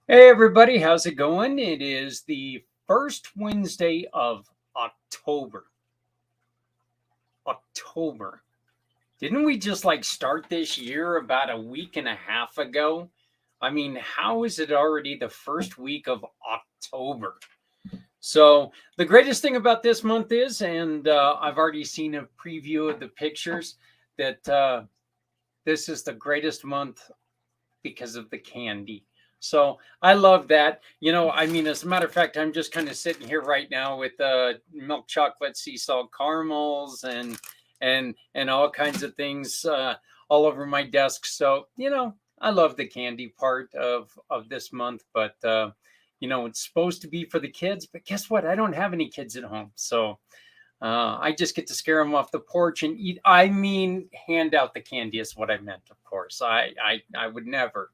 Hey everybody, how's it going? It is the first Wednesday of October. October. Didn't we just start this year about a week and a half ago? I mean, how is it already the first week of October? So the greatest thing about this month is, and I've already seen a preview of the pictures, that this is the greatest month because of the candy. So I love that. I mean, as a matter of fact, I'm just kind of sitting here right now with milk chocolate sea salt caramels and all kinds of things all over my desk. So, I love the candy part of this month, but it's supposed to be for the kids, but guess what? I don't have any kids at home. So I just get to scare them off the porch and eat. I mean, hand out the candy is what I meant, of course. I would never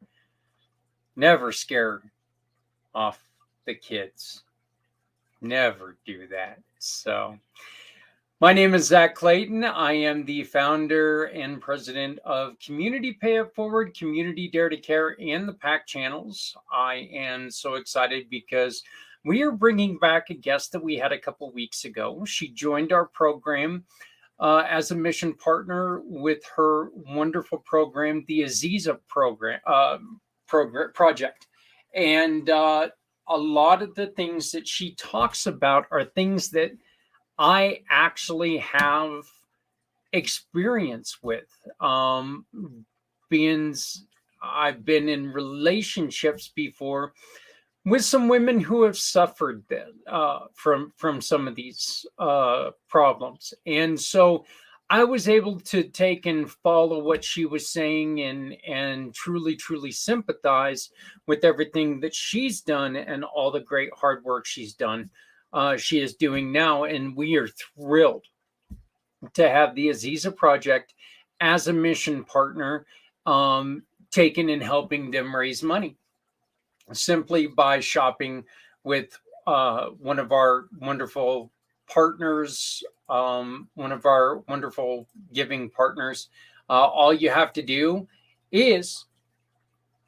scare off the kids. Never do that. So my name is Zach Clayton. I am the founder and president of Community Pay It Forward, Community Dare to Care, and the pACT channels. I am so excited because we are bringing back a guest that we had a couple weeks ago. She joined our program as a mission partner with her wonderful program, the Aziza project. And a lot of the things that she talks about are things that I actually have experience with. I've been in relationships before with some women who have suffered from some of these problems. And so I was able to take and follow what she was saying and truly sympathize with everything that she's done and all the great hard work she's done. She is doing now, and we are thrilled to have the Aziza Project as a mission partner, taking and helping them raise money simply by shopping with one of our wonderful partners, one of our wonderful giving partners. All you have to do is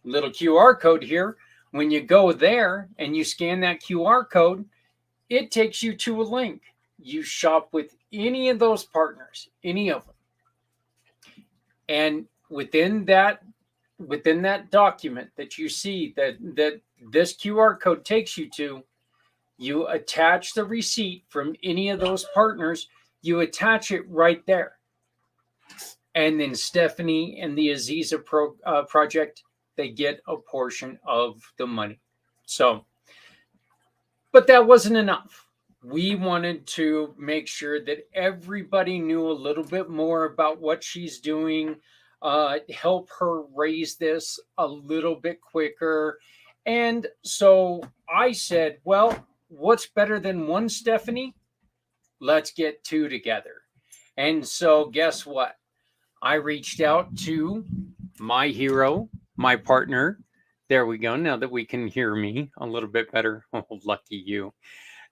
little QR code here. When you go there and you scan that QR code, it takes you to a link. You shop with any of those partners, any of them. And within that document that you see that this QR code takes you to, you attach the receipt from any of those partners, you attach it right there. And then Stephanie and the Aziza project, they get a portion of the money. So, but that wasn't enough. We wanted to make sure that everybody knew a little bit more about what she's doing, help her raise this a little bit quicker. And so I said, well, what's better than one Stephanie? Let's get two together. And so guess what? I reached out to my hero, my partner. There we go. Now that we can hear me a little bit better. Oh, lucky you.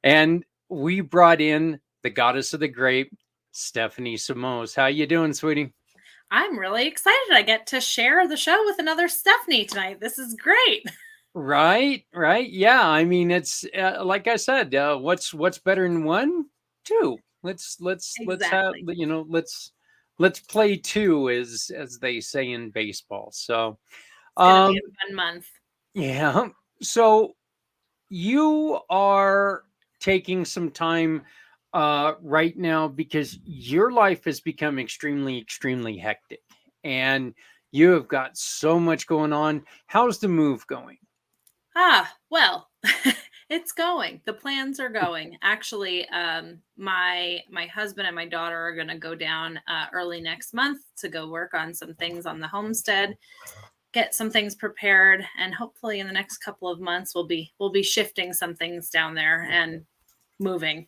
And we brought in the goddess of the grape, Stephanie Samos. How you doing, sweetie? I'm really excited. I get to share the show with another Stephanie tonight. This is great. Right. Yeah. I mean, it's like I said, what's better than one? Two. Let's have, let's play two, as they say in baseball. So it's gonna be a fun month. Yeah. So you are taking some time right now because your life has become extremely hectic, and you have got so much going on. How's the move going? Well, it's going. The plans are going. Actually, my husband and my daughter are going to go down early next month to go work on some things on the homestead, get some things prepared, and hopefully in the next couple of months we'll be shifting some things down there and moving.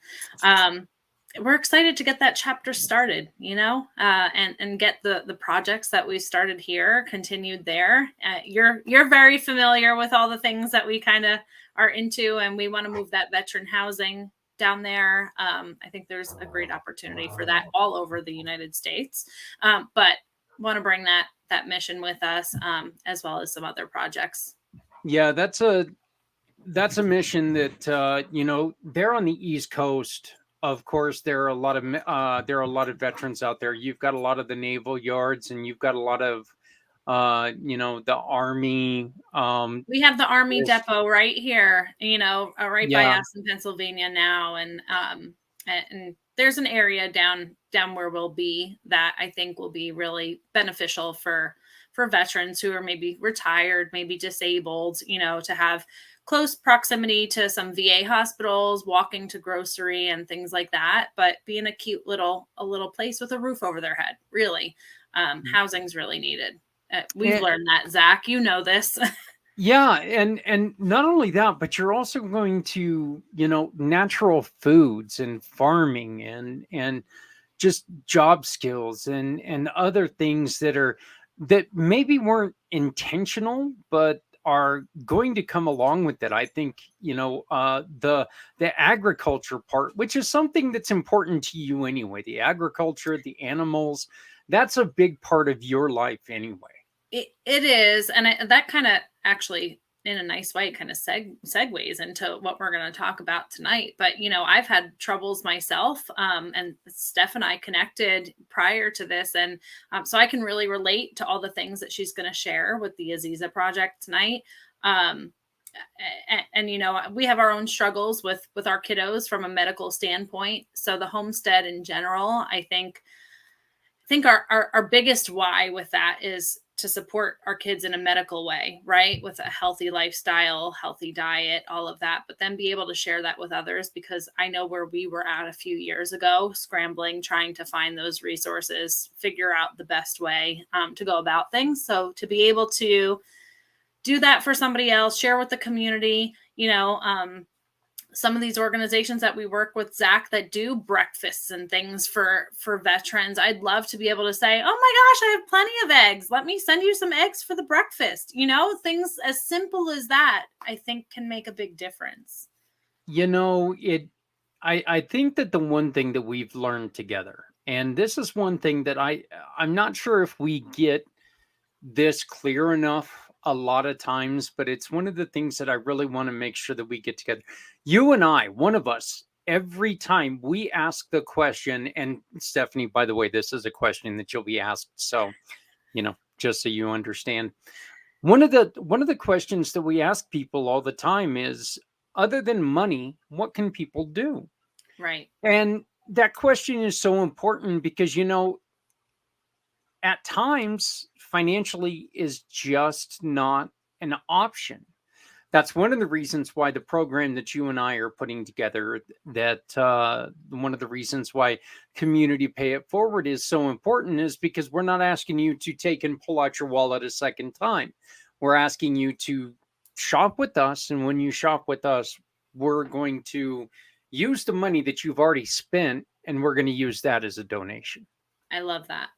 We're excited to get that chapter started, and get the projects that we started here continued there. You're very familiar with all the things that we kind of are into, and we want to move that veteran housing down there. I think there's a great opportunity for that all over the United States, but want to bring that mission with us, as well as some other projects. Yeah, that's a mission that they're on the East Coast. Of course, there are a lot of veterans out there. You've got a lot of the naval yards, and you've got a lot of the Army. We have the Army there's- depot right here, right by yeah, us in Pennsylvania now, and there's an area down where we'll be that I think will be really beneficial for veterans who are maybe retired, maybe disabled, to have close proximity to some VA hospitals, walking to grocery and things like that, but being a little place with a roof over their head. Really, housing's really needed. We've learned that, Zach. You know this. Yeah, and not only that, but you're also going to, natural foods and farming and just job skills and other things that maybe weren't intentional, but are going to come along with it. I think, the agriculture part, which is something that's important to you anyway, the agriculture, the animals, that's a big part of your life anyway. It is, and that kind of actually, in a nice way, kind of segues into what we're going to talk about tonight. But I've had troubles myself, and Steph and I connected prior to this, and so I can really relate to all the things that she's going to share with the Aziza Project tonight. And we have our own struggles with our kiddos from a medical standpoint. So the homestead in general, I think our biggest why with that is to support our kids in a medical way, right? With a healthy lifestyle, healthy diet, all of that, but then be able to share that with others, because I know where we were at a few years ago, scrambling, trying to find those resources, figure out the best way to go about things. So to be able to do that for somebody else, share with the community, some of these organizations that we work with, Zach, that do breakfasts and things for veterans, I'd love to be able to say, oh my gosh, I have plenty of eggs. Let me send you some eggs for the breakfast. Things as simple as that, I think, can make a big difference. I think that the one thing that we've learned together, and this is one thing that I'm not sure if we get this clear enough a lot of times, but it's one of the things that I really want to make sure that we get together. You and I, one of us, every time we ask the question, and Stephanie, by the way, this is a question that you'll be asked. So, just so you understand, one of the questions that we ask people all the time is, other than money, what can people do? Right. And that question is so important because, at times financially is just not an option. That's one of the reasons why the program that you and I are putting together, one of the reasons why Community Pay It Forward is so important, is because we're not asking you to take and pull out your wallet a second time. We're asking you to shop with us. And when you shop with us, we're going to use the money that you've already spent, and we're going to use that as a donation. I love that.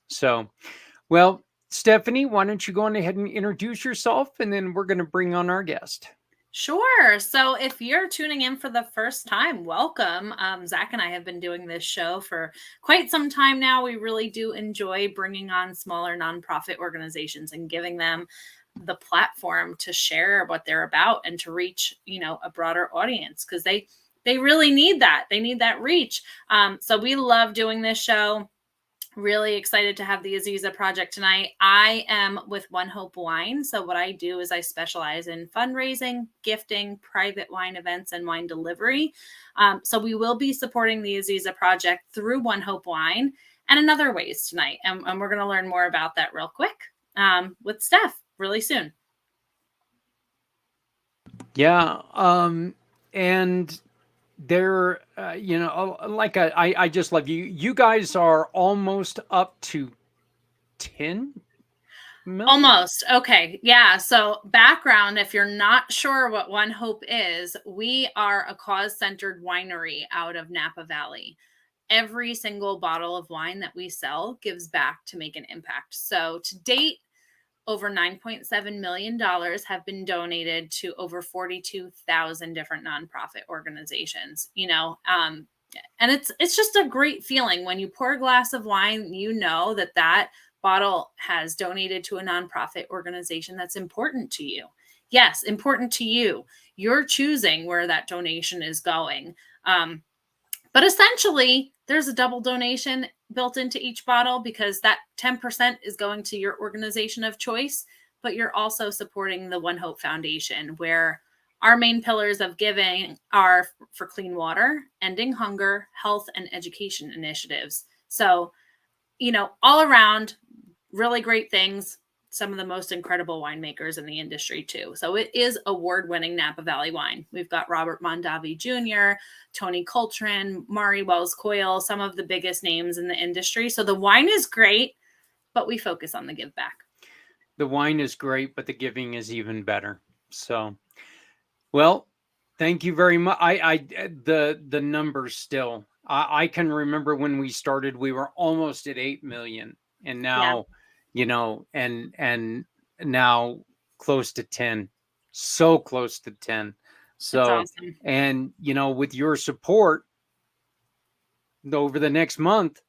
So, well, Stephanie, why don't you go on ahead and introduce yourself, and then we're going to bring on our guest. Sure. So if you're tuning in for the first time, welcome. Zach and I have been doing this show for quite some time now. We really do enjoy bringing on smaller nonprofit organizations and giving them the platform to share what they're about and to reach, a broader audience, because they really need that. They need that reach. So we love doing this show. Really excited to have the Aziza Project tonight. I am with ONEHOPE Wines. So what I do is I specialize in fundraising, gifting, private wine events, and wine delivery. So we will be supporting the Aziza Project through ONEHOPE Wine and in other ways tonight. And we're going to learn more about that real quick with Steph really soon. Yeah. And they're I just love you guys are almost up to 10. million? Almost. Okay. Yeah. So, background, if you're not sure what One Hope is, we are a cause centered winery out of Napa Valley. Every single bottle of wine that we sell gives back to make an impact. So, to date, over $9.7 million have been donated to over 42,000 different nonprofit organizations. And it's just a great feeling when you pour a glass of wine, that bottle has donated to a nonprofit organization that's important to you. Yes, important to you. You're choosing where that donation is going. But essentially, there's a double donation built into each bottle because that 10% is going to your organization of choice, but you're also supporting the One Hope Foundation, where our main pillars of giving are for clean water, ending hunger, health, and education initiatives. So, all around, really great things. Some of the most incredible winemakers in the industry, too. So it is award-winning Napa Valley wine. We've got Robert Mondavi Jr., Tony Coltrane, Mari Wells Coyle, some of the biggest names in the industry. So the wine is great, but we focus on the give back. The wine is great, but the giving is even better. So, well, thank you very much. The numbers still. I can remember when we started, we were almost at 8 million, and Yeah, now, and now close to 10, so close to 10. it's So, awesome. and with your support over the next month,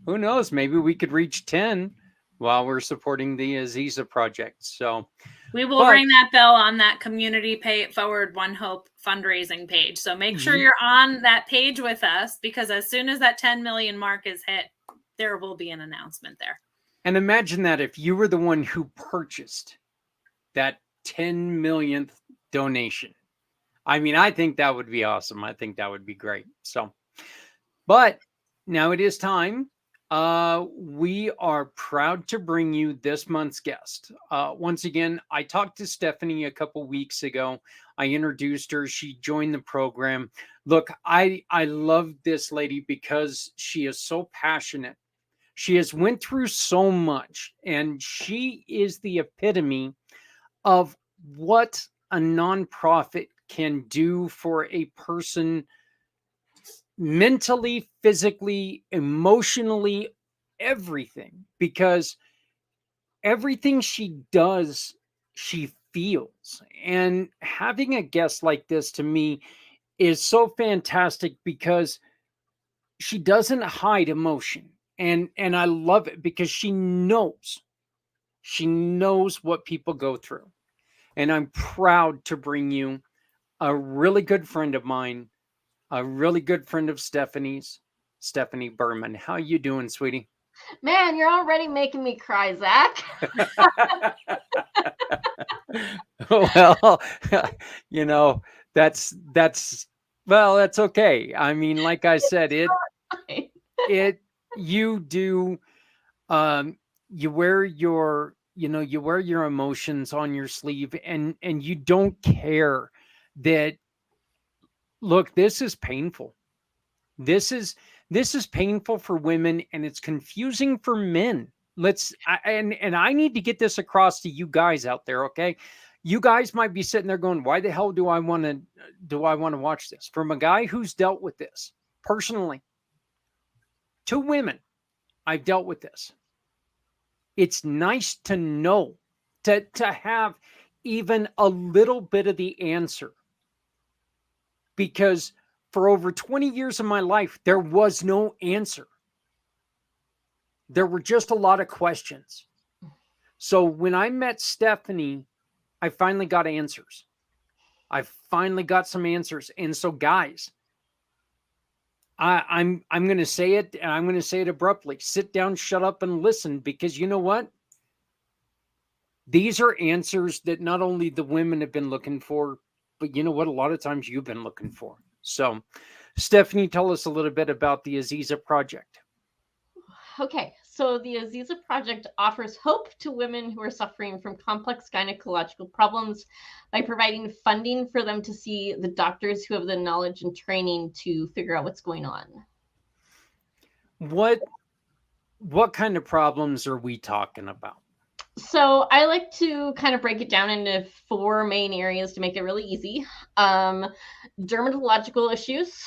who knows? Maybe we could reach 10 while we're supporting the Aziza project. So, We will but ring that bell on that community Pay It Forward One Hope fundraising page. So make sure ye- you're on that page with us, because as soon as that 10 million mark is hit, there will be an announcement there. and imagine that if you were the one who purchased that 10 millionth donation. I mean, I think that would be awesome. I think that would be great. So, but now it is time. We are proud to bring you this month's guest. Once again, I talked to Stephanie a couple weeks ago. I introduced her. She joined the program. Look, I love this lady because she is so passionate. She has went through so much, and she is the epitome of what a nonprofit can do for a person mentally, physically, emotionally, everything. Because everything she does, she feels. And having a guest like this to me is so fantastic because she doesn't hide emotion. And I love it because she knows what people go through. And I'm proud to bring you a really good friend of mine, a really good friend of Stephanie's, Stephanie Berman. How you doing, sweetie? Man, you're already making me cry, Zach. Well, you know, that's well, that's okay. I mean, like I said, it you do you wear your you wear your emotions on your sleeve, and you don't care that. Look, this is painful. This is this is painful for women, and it's confusing for men. And I need to get this across to you guys out there, okay? You guys might be sitting there going, "Why the hell do I want to watch this?" From a guy who's dealt with this personally. Two women, I've dealt with this. It's nice to know, to have even a little bit of the answer, because for over 20 years of my life, there was no answer. There were just a lot of questions. So when I met Stephanie, I finally got answers. I finally got some answers. And so, guys, I'm going to say it, and I'm going to say it abruptly. Sit down, shut up, and listen, because you know what? These are answers that not only the women have been looking for, but you know what? A lot of times you've been looking for. So, Stephanie, tell us a little bit about the Aziza Project. Okay, so the Aziza Project offers hope to women who are suffering from complex gynecological problems by providing funding for them to see the doctors who have the knowledge and training to figure out what's going on. What kind of problems are we talking about? So I like to kind of break it down into 4 main areas to make it really easy. Dermatological issues,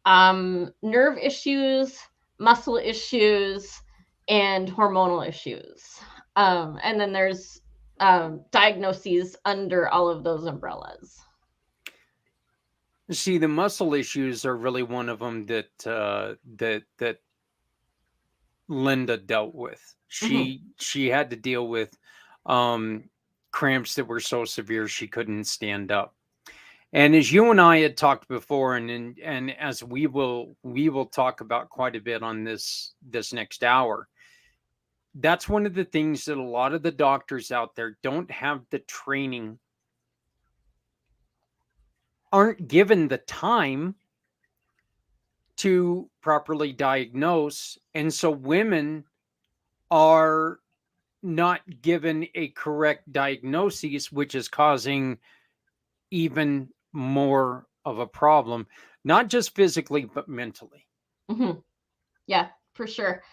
nerve issues, muscle issues, and hormonal issues. And then there's diagnoses under all of those umbrellas. See, the muscle issues are really one of them that Linda dealt with. She had to deal with cramps that were so severe she couldn't stand up. And as you and I had talked before, and as we will talk about quite a bit on this next hour, that's one of the things that a lot of the doctors out there don't have the training, aren't given the time to properly diagnose, and so women are not given a correct diagnosis, which is causing even more of a problem, not just physically but mentally. Yeah, for sure.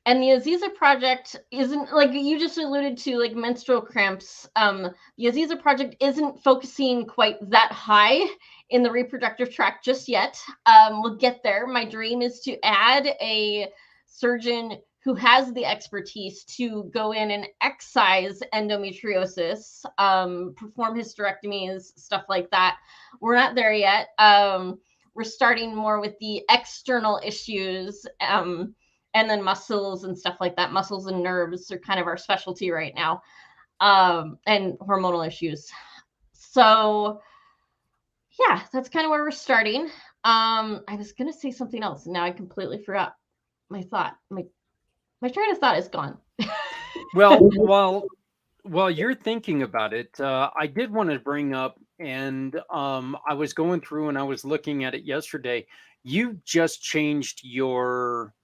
And the Aziza project isn't, like you just alluded to, like menstrual cramps. The Aziza project isn't focusing quite that high in the reproductive tract just yet. We'll get there. My dream is to add a surgeon who has the expertise to go in and excise endometriosis, perform hysterectomies, stuff like that. We're not there yet. We're starting more with the external issues, and then muscles and stuff like that. Muscles and nerves are kind of our specialty right now, and hormonal issues. So yeah, that's kind of where we're starting. I was going to say something else, and now I completely forgot my thought. My train of thought is gone. Well, while you're thinking about it, I did want to bring up, and I was going through and I was looking at it yesterday. You just changed your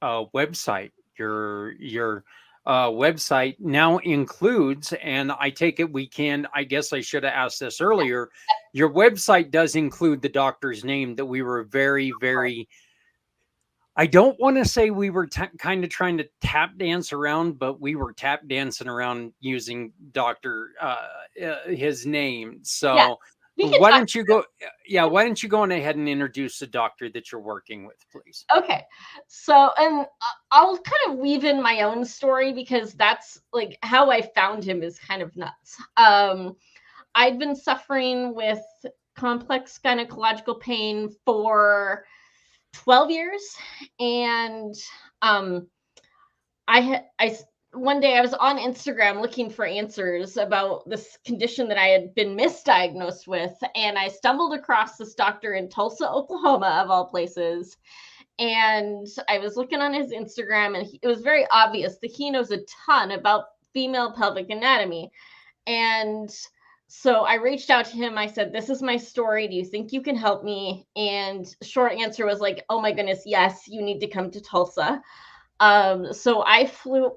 website. Your website now includes, and I take it we can. I guess I should have asked this earlier. Your website does include the doctor's name that we were very. I don't want to say we were kind of trying to tap dance around, but we were tap dancing around using Doctor his name. So Yeah, why don't you go? Yeah, why don't you go on ahead and introduce the doctor that you're working with, please? Okay, so and I'll kind of weave in my own story because that's like how I found him is kind of nuts. I'd been suffering with complex gynecological pain for 12 years, and I one day I was on Instagram looking for answers about this condition that I had been misdiagnosed with, and I stumbled across this doctor in Tulsa, Oklahoma, of all places. And I was looking on his Instagram, and it was very obvious that he knows a ton about female pelvic anatomy. And so I reached out to him. I said, "This is my story. Do you think you can help me?" And short answer was like, "Oh my goodness, yes, you need to come to Tulsa." So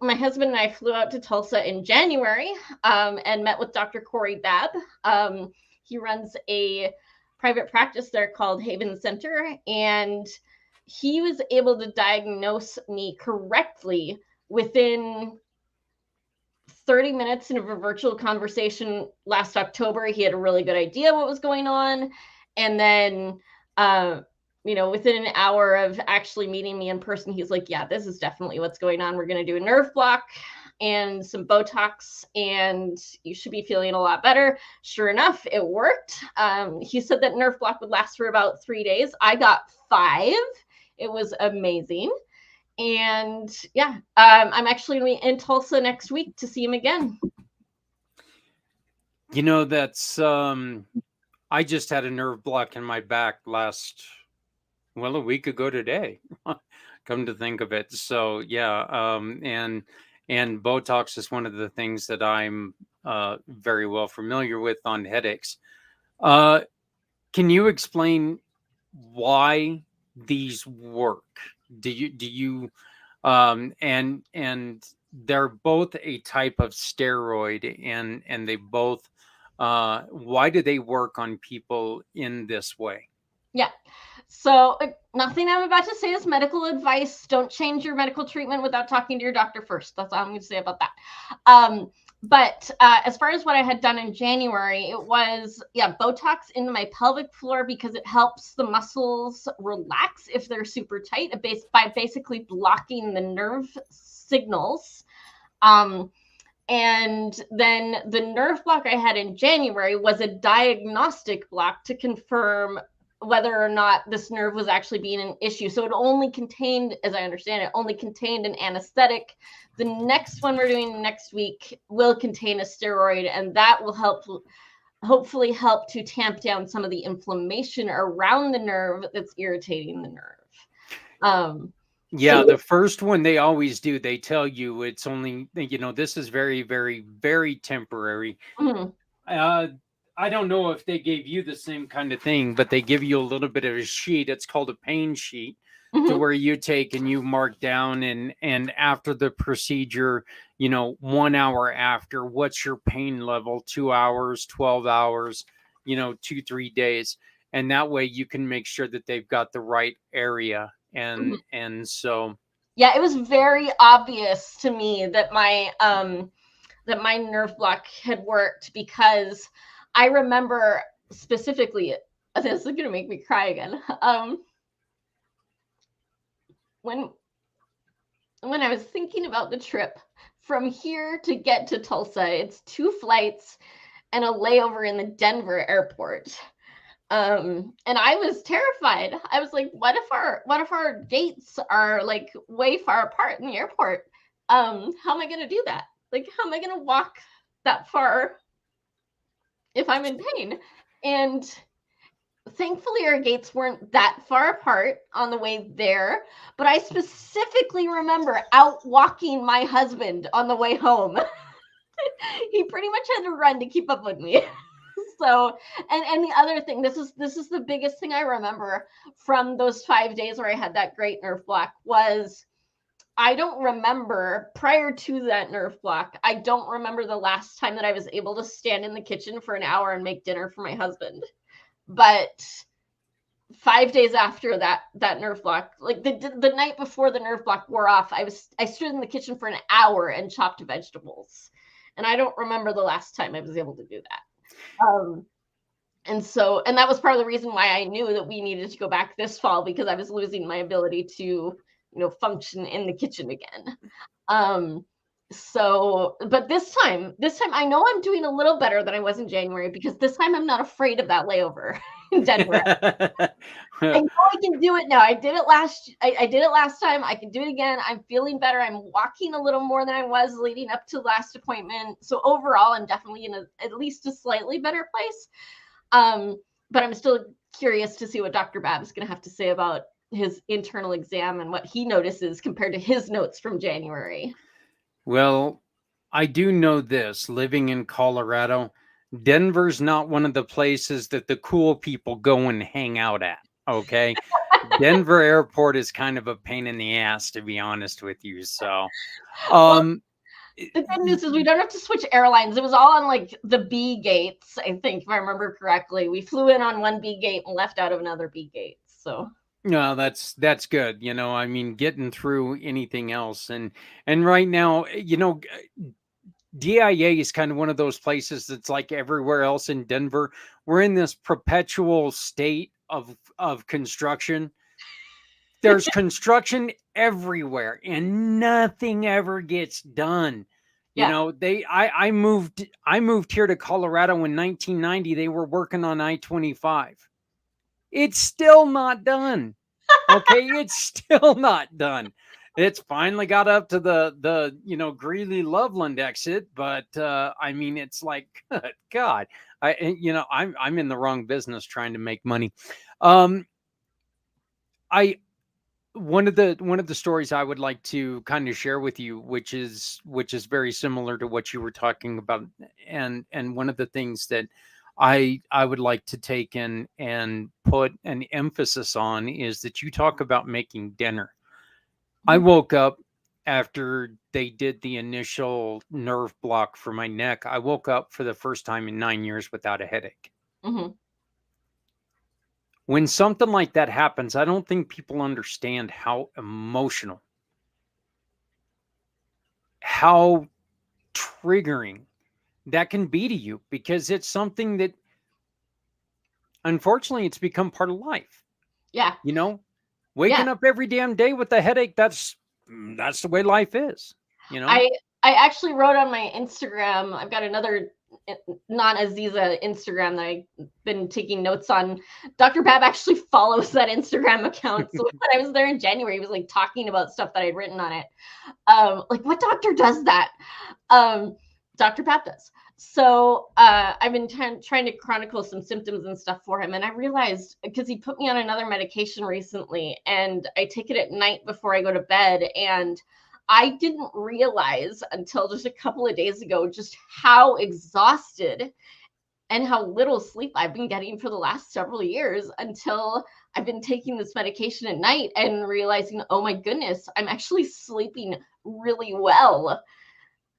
my husband and I flew out to Tulsa in January, and met with Dr. Corey Babb. He runs a private practice there called Haven Center, and he was able to diagnose me correctly within 30 minutes in a virtual conversation last October. He had a really good idea what was going on. And then, within an hour of actually meeting me in person, he's like, "Yeah, this is definitely what's going on. We're going to do a nerve block and some Botox, and you should be feeling a lot better." Sure enough, it worked. He said that nerve block would last for about 3 days. I got 5. It was amazing. And yeah, I'm actually going to be in Tulsa next week to see him again. You know, that's I just had a nerve block in my back a week ago today. Come to think of it. So yeah, and Botox is one of the things that I'm very well familiar with on headaches. Can you explain why these work? Do you and they're both a type of steroid, and they both why do they work on people in this way? Yeah. So nothing I'm about to say is medical advice. Don't change your medical treatment without talking to your doctor first. That's all I'm going to say about that. But as far as what I had done in January, it was, Botox into my pelvic floor because it helps the muscles relax if they're super tight by basically blocking the nerve signals. And then the nerve block I had in January was a diagnostic block to confirm whether or not this nerve was actually being an issue. So it only contained, as I understand it, only contained an anesthetic. The next one we're doing next week will contain a steroid, and that will hopefully help to tamp down some of the inflammation around the nerve that's irritating the nerve. Yeah, the first one they always do. They tell you it's only, this is very, very, very temporary. Mm-hmm. I don't know if they gave you the same kind of thing, but they give you a little bit of a sheet. It's called a pain sheet, to where you take and you mark down, and after the procedure, 1 hour after, what's your pain level, 2 hours, 12 hours, 2-3 days. And that way you can make sure that they've got the right area. And so, yeah, it was very obvious to me that my nerve block had worked, because I remember specifically, this is going to make me cry again. When I was thinking about the trip from here to get to Tulsa, it's 2 flights and a layover in the Denver airport. And I was terrified. I was like, what if our gates are like way far apart in the airport? How am I going to do that? Like, how am I going to walk that far if I'm in pain? And thankfully our gates weren't that far apart on the way there, but I specifically remember out walking my husband on the way home. He pretty much had to run to keep up with me. So, and the other thing, this is the biggest thing I remember from those 5 days where I had that great nerve block, was I don't remember, prior to that nerve block, I don't remember the last time that I was able to stand in the kitchen for an hour and make dinner for my husband. But 5 days after that nerve block, like the night before the nerve block wore off, I stood in the kitchen for an hour and chopped vegetables. And I don't remember the last time I was able to do that. And that was part of the reason why I knew that we needed to go back this fall, because I was losing my ability to, function in the kitchen again. But this time I know I'm doing a little better than I was in January, because this time I'm not afraid of that layover in Denver. I know I can do it now. I did it last time. I can do it again. I'm feeling better. I'm walking a little more than I was leading up to last appointment. So overall, I'm definitely in at least a slightly better place. But I'm still curious to see what Dr. Babb is going to have to say about his internal exam and what he notices compared to his notes from January. Well, I do know this, living in Colorado, Denver's not one of the places that the cool people go and hang out at. Okay. Denver airport is kind of a pain in the ass, to be honest with you. So, the good news is we don't have to switch airlines. It was all on like the B gates, I think, if I remember correctly. We flew in on one B gate and left out of another B gate. So no, that's good. I mean, getting through anything else, and right now, DIA is kind of one of those places that's like everywhere else in Denver. We're in this perpetual state of construction. There's construction everywhere and nothing ever gets done. yeah. I moved here to Colorado in 1990. They were working on I-25. It's still not done. Okay, it's still not done. It's finally got up to the Greeley Loveland exit, but I mean, it's like, good God, I'm in the wrong business trying to make money. I one of the stories I would like to kind of share with you, which is very similar to what you were talking about, and one of the things that I would like to take in and put an emphasis on is that you talk about making dinner. I woke up after they did the initial nerve block for my neck. I woke up for the first time in 9 years without a headache. Mm-hmm. when something like that happens, I don't think people understand how emotional, how triggering that can be to you, because it's something that unfortunately it's become part of life. Yeah. You know, waking up every damn day with a headache, that's the way life is, you know? I actually wrote on my Instagram, I've got another non-Aziza Instagram that I've been taking notes on. Dr. Bab actually follows that Instagram account. So when I was there in January, he was like talking about stuff that I'd written on it. Like, what doctor does that? Dr. Bab does. So I've been trying to chronicle some symptoms and stuff for him. And I realized, because he put me on another medication recently, and I take it at night before I go to bed. And I didn't realize until just a couple of days ago just how exhausted and how little sleep I've been getting for the last several years, until I've been taking this medication at night and realizing, oh my goodness, I'm actually sleeping really well.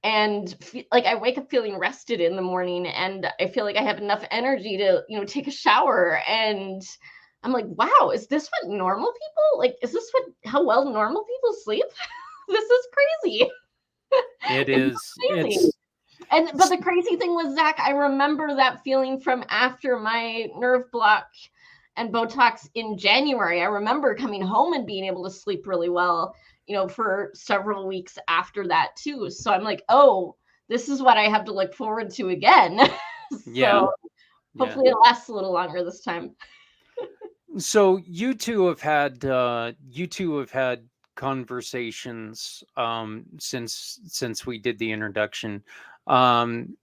And like, I wake up feeling rested in the morning, and I feel like I have enough energy to, take a shower. And I'm like, wow, is this what normal people, like, is this how well normal people sleep? This is crazy. It It's is. amazing. But the crazy thing was, Zach, I remember that feeling from after my nerve block and Botox in January. I remember coming home and being able to sleep really well, for several weeks after that too. So I'm like, oh, this is what I have to look forward to again. Yeah. Hopefully it lasts a little longer this time. So you two have had conversations since we did the introduction. Um,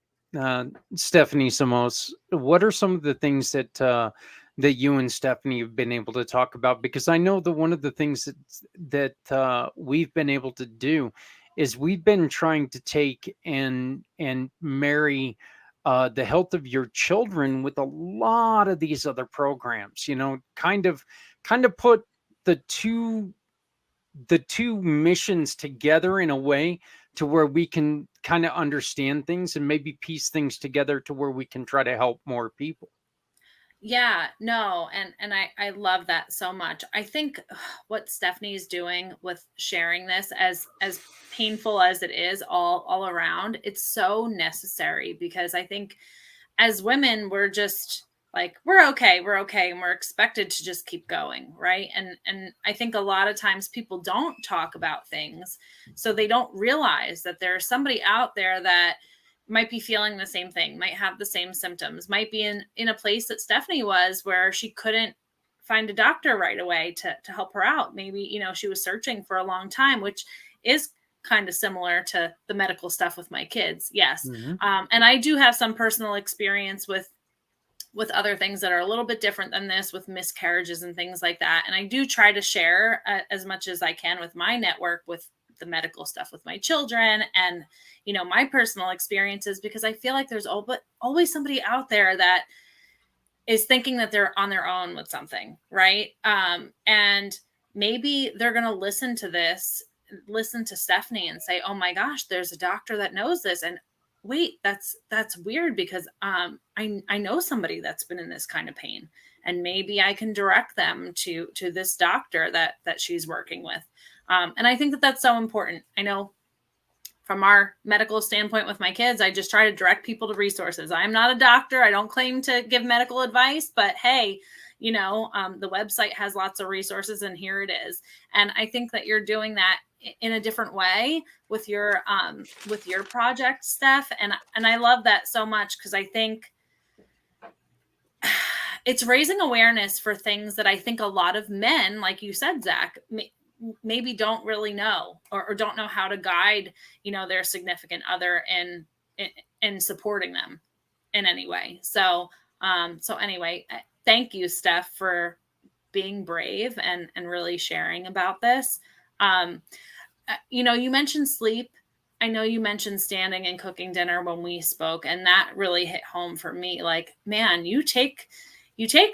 Stephanie Samos, what are some of the things that you and Stephanie have been able to talk about? Because I know that one of the things that we've been able to do is we've been trying to take and marry the health of your children with a lot of these other programs, kind of put the two missions together in a way to where we can kind of understand things and maybe piece things together to where we can try to help more people. Yeah, no, and I love that so much. I think what Stephanie's doing with sharing this, as painful as it is all around, it's so necessary, because I think as women, we're just like, we're okay, and we're expected to just keep going, right? And I think a lot of times people don't talk about things, so they don't realize that there's somebody out there that might be feeling the same thing, might have the same symptoms, might be in a place that Stephanie was, where she couldn't find a doctor right away to help her out. Maybe, she was searching for a long time, which is kind of similar to the medical stuff with my kids. Yes. Mm-hmm. And I do have some personal experience with other things that are a little bit different than this, with miscarriages and things like that. And I do try to share as much as I can with my network, with the medical stuff with my children and, my personal experiences, because I feel like there's always somebody out there that is thinking that they're on their own with something. Right. And maybe they're going to listen to Stephanie and say, oh my gosh, there's a doctor that knows this. And wait, that's weird, because I know somebody that's been in this kind of pain, and maybe I can direct them to this doctor that she's working with. And I think that that's so important. I know from our medical standpoint with my kids, I just try to direct people to resources. I'm not a doctor. I don't claim to give medical advice, but hey, the website has lots of resources, and here it is. And I think that you're doing that in a different way with your project, Steph. And I love that so much, because I think it's raising awareness for things that I think a lot of men, like you said, Zach, maybe don't really know, or don't know how to guide, their significant other in supporting them in any way. So anyway, thank you, Steph, for being brave and really sharing about this. You mentioned sleep. I know you mentioned standing and cooking dinner when we spoke, and that really hit home for me. Like, man, you take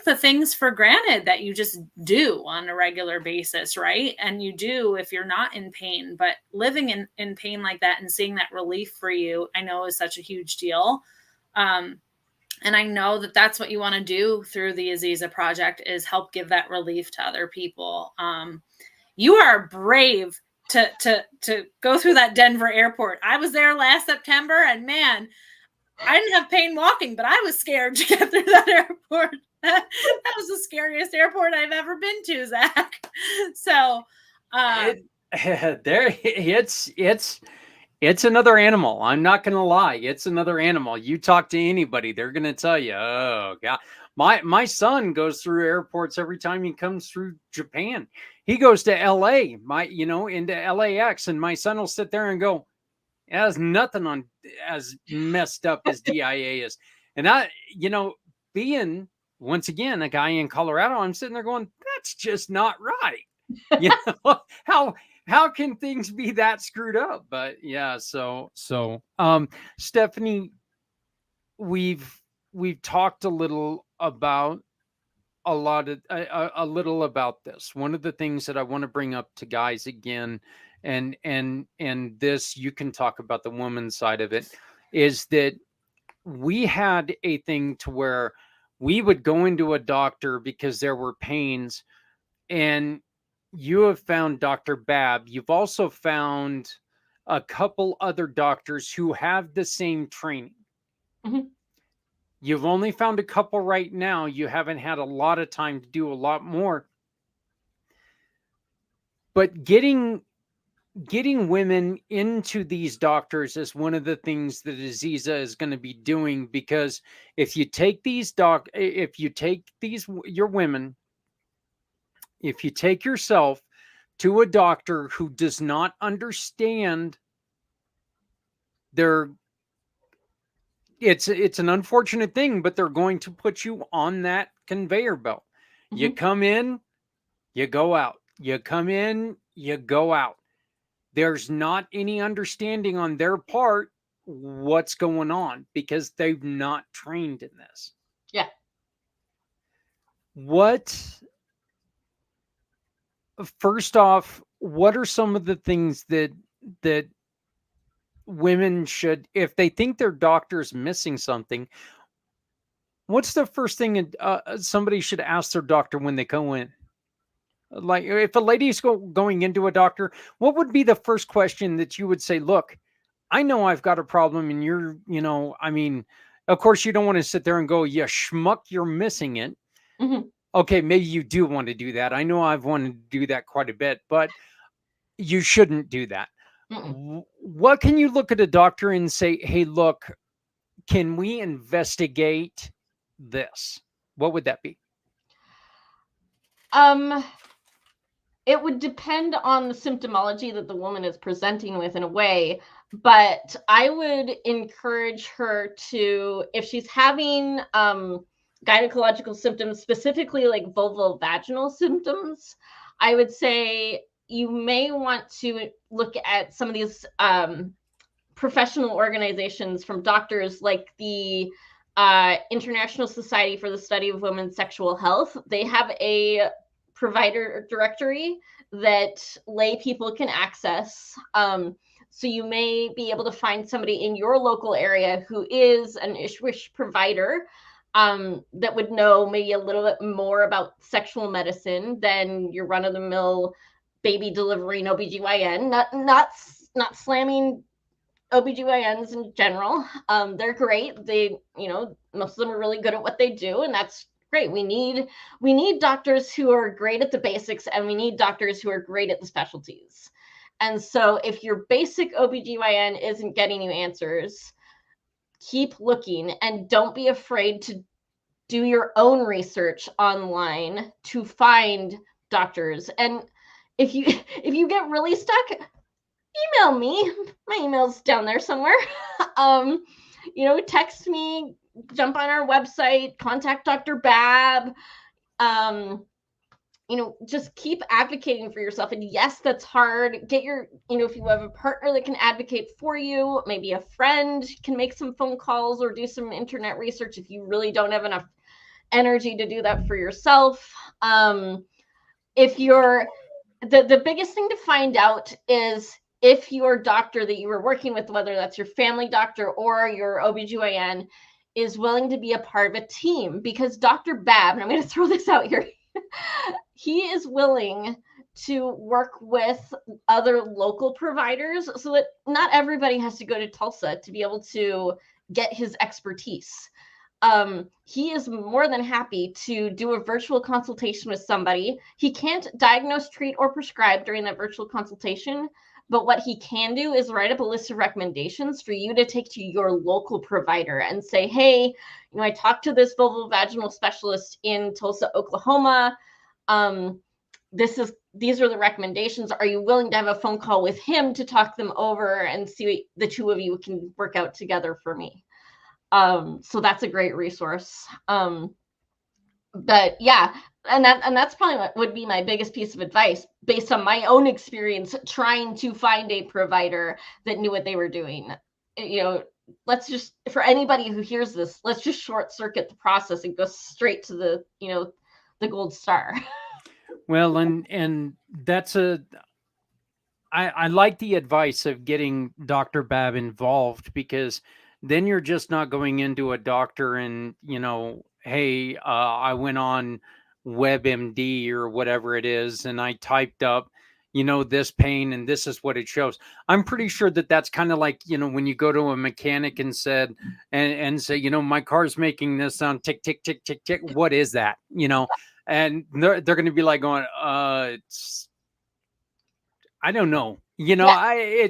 the things for granted that you just do on a regular basis, right? And you do if you're not in pain, but living in pain like that and seeing that relief for you, I know, is such a huge deal. And I know that that's what you want to do through the Aziza Project, is help give that relief to other people. You are brave to go through that Denver airport. I was there last September, and man, I didn't have pain walking, but I was scared to get through that airport. That was the scariest airport I've ever been to, Zach. So it's another animal. I'm not going to lie. It's another animal. You talk to anybody, they're going to tell you, oh God. My son goes through airports every time he comes through Japan. He goes to LA, into LAX, and my son will sit there and go, it has nothing on as messed up as DIA is. And being once again a guy in Colorado, I'm sitting there going, that's just not right. How can things be that screwed up? But yeah, so Stephanie, we've talked a little about a little about this. One of the things that I want to bring up to guys again, and this, you can talk about the woman's side of it, is that we had a thing to where we would go into a doctor because there were pains, and you have found Dr. Babb. You've also found a couple other doctors who have the same training. Mm-hmm. You've only found a couple right now. You haven't had a lot of time to do a lot more. But getting women into these doctors is one of the things that Aziza is going to be doing, because if you take your women, if you take yourself to a doctor who does not understand it's an unfortunate thing, but they're going to put you on that conveyor belt. Mm-hmm. You come in, you go out. You come in, you go out. There's not any understanding on their part what's going on, because they've not trained in this. Yeah. First off, what are some of the things that women should, if they think their doctor's missing something, what's the first thing somebody should ask their doctor when they go in? Like, if a lady's going into a doctor, what would be the first question that you would say, look, I know I've got a problem, and you're, of course you don't want to sit there and go, you schmuck, you're missing it. Mm-hmm. Okay, maybe you do want to do that. I know I've wanted to do that quite a bit, but you shouldn't do that. Mm-mm. What can you look at a doctor and say, hey, look, can we investigate this? What would that be? It would depend on the symptomology that the woman is presenting with, in a way, but I would encourage her to, if she's having gynecological symptoms, specifically like vulvovaginal symptoms, I would say you may want to look at some of these professional organizations from doctors, like the International Society for the Study of Women's Sexual Health. They have a provider directory that lay people can access. So you may be able to find somebody in your local area who is an ISHWISH provider that would know maybe a little bit more about sexual medicine than your run-of-the-mill baby delivering OBGYN. Not slamming OBGYNs in general. They're great. They, most of them are really good at what they do, and that's great. We need doctors who are great at the basics, and we need doctors who are great at the specialties. And so if your basic OBGYN isn't getting you answers, keep looking, and don't be afraid to do your own research online to find doctors. And if you get really stuck, email me. My email's down there somewhere. Text me, jump on our website, contact Dr. Babb. Just keep advocating for yourself. And yes, that's hard. Get your, if you have a partner that can advocate for you, maybe a friend can make some phone calls or do some internet research if you really don't have enough energy to do that for yourself. If you're, the biggest thing to find out is if your doctor that you were working with, whether that's your family doctor or your OBGYN, is willing to be a part of a team, because Dr. Babb, and I'm going to throw this out here, he is willing to work with other local providers so that not everybody has to go to Tulsa to be able to get his expertise. He is more than happy to do a virtual consultation with somebody. He can't diagnose, treat, or prescribe during that virtual consultation, but what he can do is write up a list of recommendations for you to take to your local provider and say, hey, you know, I talked to this vulvovaginal specialist in Tulsa, Oklahoma. These are the recommendations. Are you willing to have a phone call with him to talk them over and see the two of you can work out together for me? So that's a great resource. But yeah, and that's probably what would be my biggest piece of advice based on my own experience trying to find a provider that knew what they were doing. You know, let's just, for anybody who hears this, let's just short circuit the process and go straight to the, you know, the gold star. Well, and that's I like the advice of getting Dr. Babb involved, because then you're just not going into a doctor and, you know, hey, I went on WebMD or whatever it is, and I typed up, you know, this pain and this is what it shows. I'm pretty sure that that's kind of like, you know, when you go to a mechanic and said, and say, you know, my car's making this sound tick, tick, tick, tick, tick. What is that? You know, and they're going to be like going, it's, I don't know. You know, Yeah.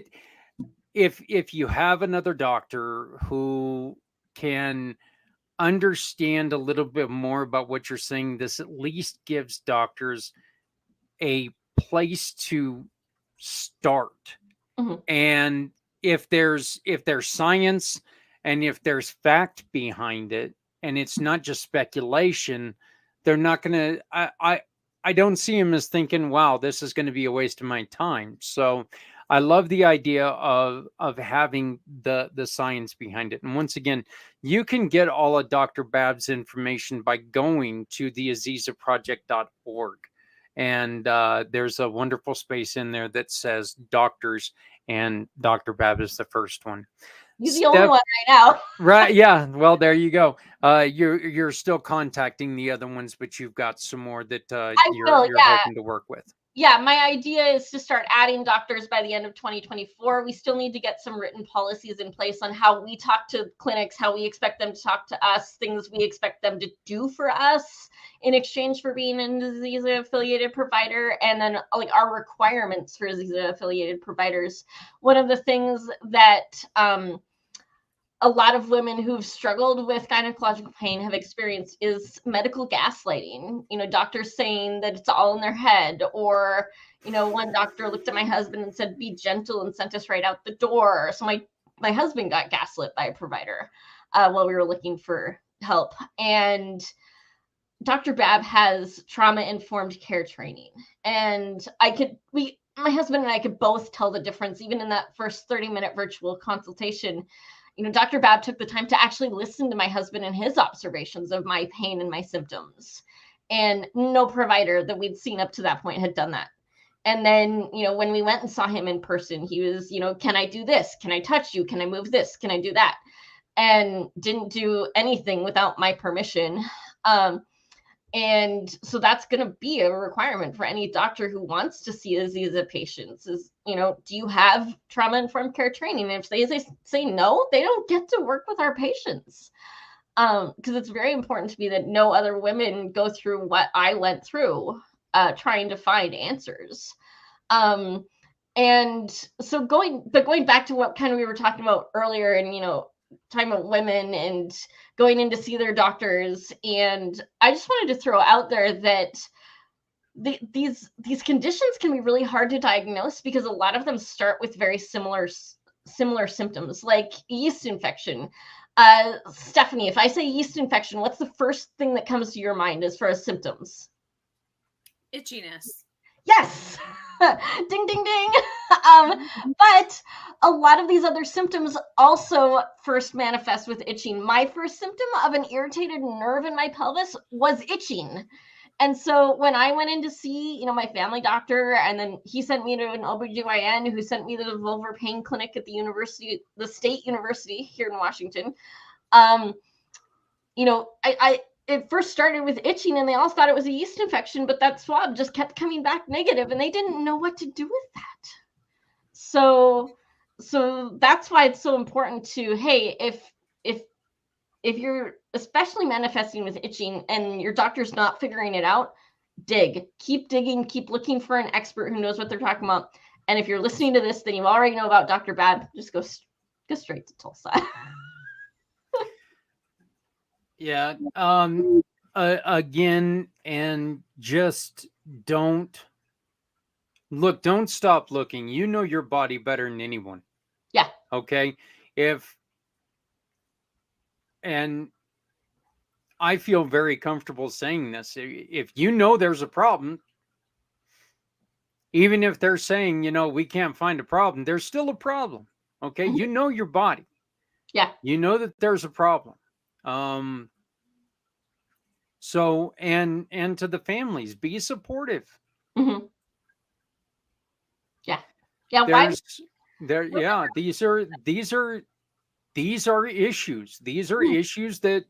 if you have another doctor who can understand a little bit more about what you're saying, this at least gives doctors a place to start. Mhm. And if there's science and if there's fact behind it, and it's not just speculation, they're not going to, I don't see him as thinking, wow, this is going to be a waste of my time. So I love the idea of having the science behind it. And once again, you can get all of Dr. Babb's information by going to the azizaproject.org. And there's a wonderful space in there that says doctors, and Dr. Babb is the first one. He's the only one right now. Right. Yeah. Well, there you go. You're still contacting the other ones, but you've got some more that you're hoping to work with. Yeah, my idea is to start adding doctors by the end of 2024. We still need to get some written policies in place on how we talk to clinics, how we expect them to talk to us, things we expect them to do for us in exchange for being a Aziza affiliated provider, and then like our requirements for Aziza affiliated providers. One of the things that a lot of women who've struggled with gynecological pain have experienced is medical gaslighting. You know, doctors saying that it's all in their head, or, you know, one doctor looked at my husband and said, be gentle, and sent us right out the door. So my husband got gaslit by a provider while we were looking for help. And Dr. Babb has trauma-informed care training. And my husband and I could both tell the difference, even in that first 30-minute virtual consultation. You know, Dr. Babb took the time to actually listen to my husband and his observations of my pain and my symptoms. And no provider that we'd seen up to that point had done that. And then, you know, when we went and saw him in person, he was, you know, can I do this? Can I touch you? Can I move this? Can I do that? And didn't do anything without my permission. And so that's going to be a requirement for any doctor who wants to see Aziza patients is, you know, do you have trauma-informed care training? And if they say no, they don't get to work with our patients. Because it's very important to me that no other women go through what I went through trying to find answers. And so going back to what kind of we were talking about earlier, and, you know, talking about women and going in to see their doctors. And I just wanted to throw out there that these conditions can be really hard to diagnose because a lot of them start with very similar symptoms, like yeast infection. Stephanie, if I say yeast infection, what's the first thing that comes to your mind as far as symptoms? Itchiness. Yes. Ding, ding, ding. But a lot of these other symptoms also first manifest with itching. My first symptom of an irritated nerve in my pelvis was itching. And so when I went in to see, you know, my family doctor, and then he sent me to an OBGYN who sent me to the vulvar pain clinic at the state university here in Washington. you know, it first started with itching and they all thought it was a yeast infection, but that swab just kept coming back negative and they didn't know what to do with that. So that's why it's so important to, hey, if you're especially manifesting with itching and your doctor's not figuring it out, keep digging, keep looking for an expert who knows what they're talking about. And if you're listening to this, then you already know about Dr. Bad. Just go straight to Tulsa. Yeah. Again, and just don't stop looking. You know your body better than anyone. Yeah. Okay. And I feel very comfortable saying this. If you know there's a problem, even if they're saying, we can't find a problem, there's still a problem. Okay. Mhm. You know your body. Yeah. You know that there's a problem. So, and to the families, be supportive. Mm-hmm. Yeah. Yeah. These are issues. These are issues that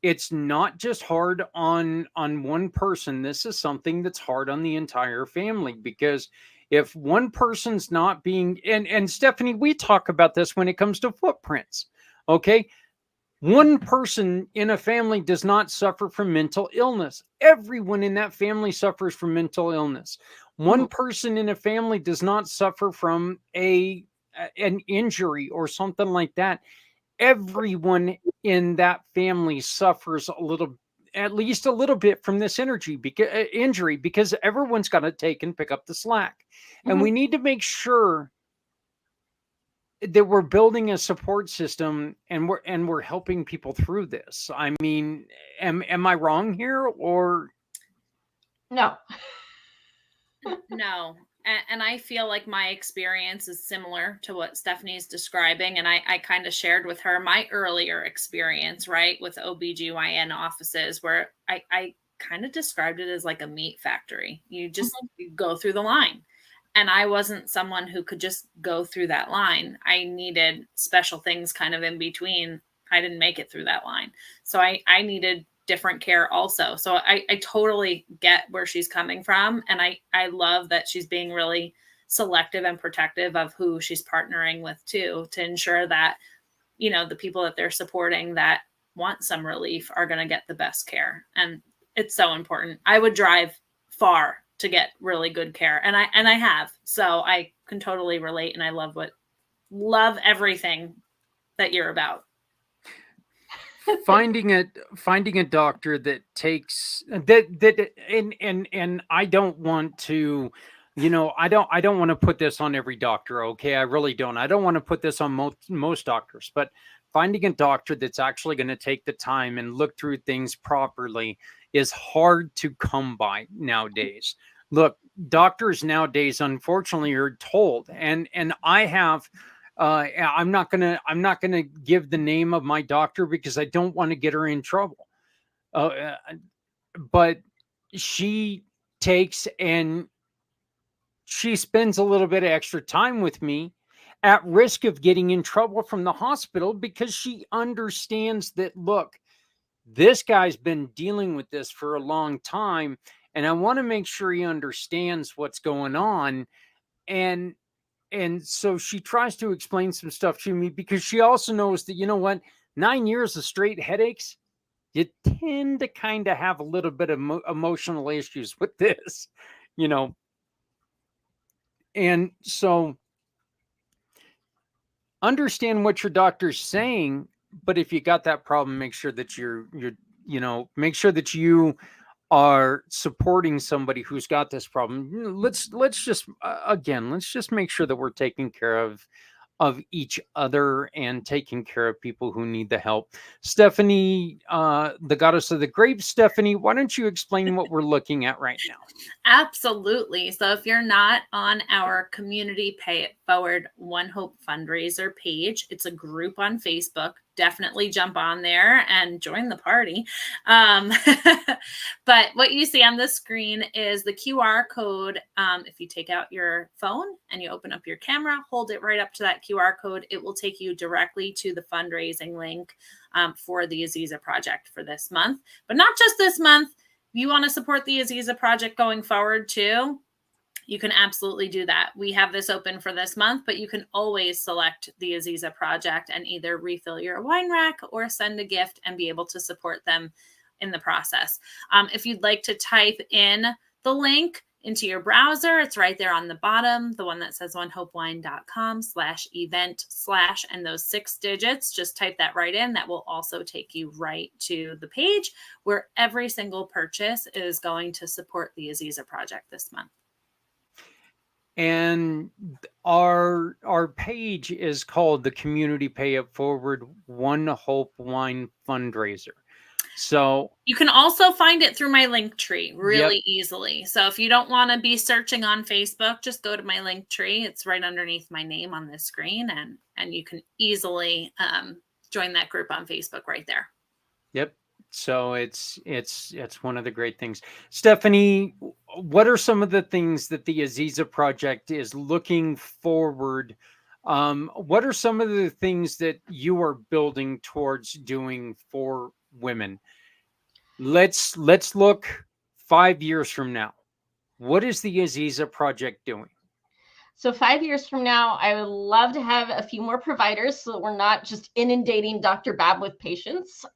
it's not just hard on one person. This is something that's hard on the entire family, because if one person's not being, and Stephanie, we talk about this when it comes to footprints. Okay. One person in a family does not suffer from mental illness. Everyone in that family suffers from mental illness. One person in a family does not suffer from an injury or something like that. Everyone in that family suffers at least a little bit from this injury, because everyone's got to take and pick up the slack. And we need to make sure that we're building a support system and we're helping people through this. I mean, am I wrong here, or No? No. And I feel like my experience is similar to what Stephanie's describing. And I kind of shared with her my earlier experience, right, with OBGYN offices, where I kind of described it as like a meat factory. You just go through the line. And I wasn't someone who could just go through that line. I needed special things kind of in between. I didn't make it through that line. So I needed different care also. So I totally get where she's coming from. And I love that she's being really selective and protective of who she's partnering with too, to ensure that, the people that they're supporting that want some relief are going to get the best care. And it's so important. I would drive far to get really good care. And I have, so I can totally relate. And I love everything that you're about. finding a doctor that takes that and I don't want to, I don't want to put this on every doctor. Okay. I really don't. I don't want to put this on most doctors, but finding a doctor that's actually going to take the time and look through things properly is hard to come by nowadays. Look, doctors nowadays, unfortunately, are told, and I have, I'm not gonna give the name of my doctor because I don't want to get her in trouble. But she takes and she spends a little bit of extra time with me at risk of getting in trouble from the hospital, because she understands that, look, this guy's been dealing with this for a long time, and I want to make sure he understands what's going on. And so she tries to explain some stuff to me, because she also knows that, 9 years of straight headaches, you tend to kind of have a little bit of emotional issues with this, and so understand what your doctor's saying. But if you got that problem, make sure that make sure that you are supporting somebody who's got this problem. Let's just let's just make sure that we're taking care of each other and taking care of people who need the help. Stephanie, the goddess of the grapes, Stephanie, why don't you explain what we're looking at right now? Absolutely. So if you're not on our community Pay It Forward One Hope fundraiser page, it's a group on Facebook. definitely jump on there and join the party. But what you see on the screen is the QR code. If you take out your phone and you open up your camera, hold it right up to that QR code, it will take you directly to the fundraising link for the Aziza Project for this month. But not just this month. If you want to support the Aziza Project going forward too, you can absolutely do that. We have this open for this month, but you can always select the Aziza Project and either refill your wine rack or send a gift and be able to support them in the process. If you'd like to type in the link into your browser, it's right there on the bottom, the one that says onehopewine.com/event/ and those 6 digits, just type that right in. That will also take you right to the page where every single purchase is going to support the Aziza Project this month. And our page is called the Community Pay It Forward One Hope Wine Fundraiser. So you can also find it through my link tree really easily. So if you don't want to be searching on Facebook, just go to my link tree. It's right underneath my name on the screen, and you can easily join that group on Facebook right there. Yep. So it's one of the great things. Stephanie, what are some of the things that the Aziza Project is looking forward? What are some of the things that you are building towards doing for women? Let's look 5 years from now. What is the Aziza Project doing? So 5 years from now, I would love to have a few more providers so that we're not just inundating Dr. Bab with patients.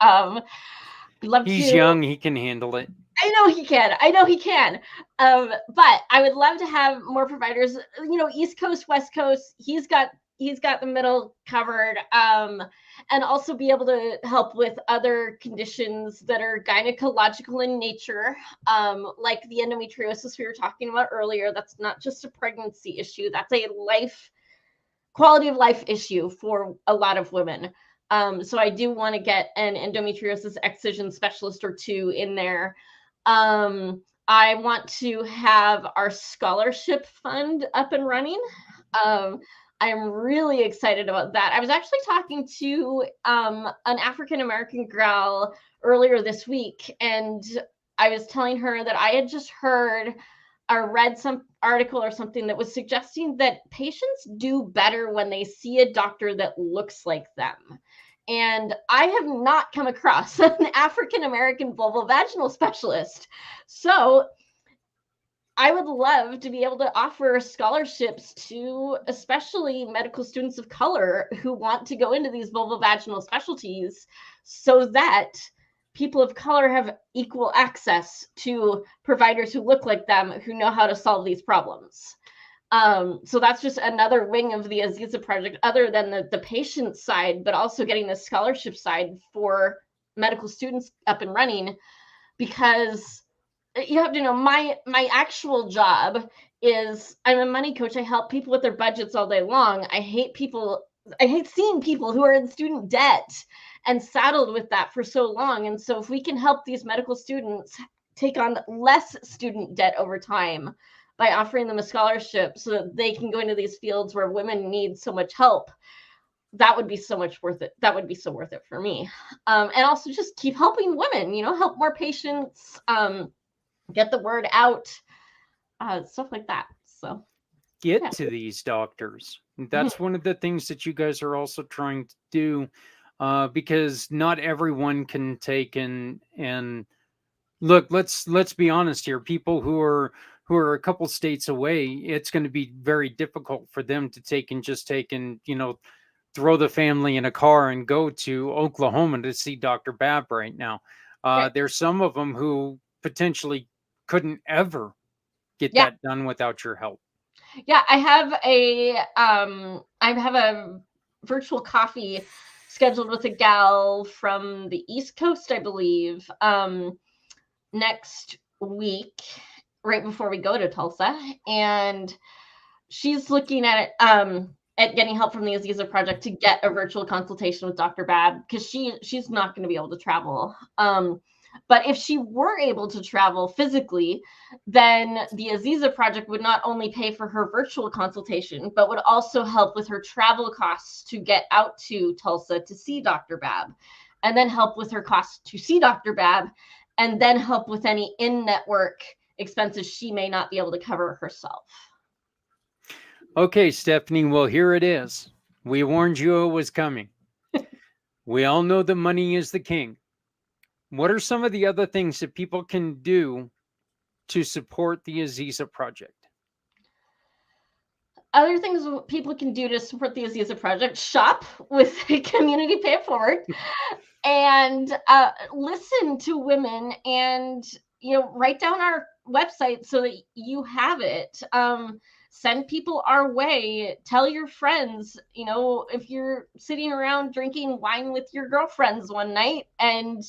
He's young, he can handle it. I know he can. But I would love to have more providers, East Coast, West Coast. He's got the middle covered, and also be able to help with other conditions that are gynecological in nature, like the endometriosis we were talking about earlier. That's not just a pregnancy issue. That's a quality of life issue for a lot of women. So I do want to get an endometriosis excision specialist or 2 in there. I want to have our scholarship fund up and running. I'm really excited about that. I was actually talking to an African-American gal earlier this week, and I was telling her that I had just heard or read some article or something that was suggesting that patients do better when they see a doctor that looks like them. And I have not come across an African-American vulvovaginal specialist. So I would love to be able to offer scholarships to especially medical students of color who want to go into these vulvovaginal specialties so that people of color have equal access to providers who look like them, who know how to solve these problems. So that's just another wing of the Aziza Project, other than the patient side, but also getting the scholarship side for medical students up and running, because you have to know my actual job is I'm a money coach. I help people with their budgets all day long. I hate seeing people who are in student debt and saddled with that for so long. And so if we can help these medical students take on less student debt over time by offering them a scholarship so that they can go into these fields where women need so much help, that would be so much worth it. That would be so worth it for me. And also just keep helping women, help more patients, get the word out, stuff like that. So get to these doctors. That's one of the things that you guys are also trying to do, because not everyone can take and look. Let's be honest here. People who are a couple states away, it's going to be very difficult for them to take and throw the family in a car and go to Oklahoma to see Dr. Bab right now. There's some of them who potentially couldn't ever get that done without your help. Yeah, I have a virtual coffee scheduled with a gal from the East Coast, I believe, next week, right before we go to Tulsa, and she's looking at getting help from the Aziza Project to get a virtual consultation with Dr. Bab, because she's not going to be able to travel. But if she were able to travel physically, then the Aziza Project would not only pay for her virtual consultation, but would also help with her travel costs to get out to Tulsa to see Dr. Babb, and then help with her costs to see Dr. Babb, and then help with any in-network expenses she may not be able to cover herself. Okay, Stephanie, well, here it is. We warned you it was coming. We all know that money is the king. What are some of the other things that people can do to support the Aziza Project? Other things people can do to support the Aziza Project: shop with Community Pay It Forward, and listen to women, and write down our website so that you have it. Send people our way. Tell your friends. If you're sitting around drinking wine with your girlfriends one night and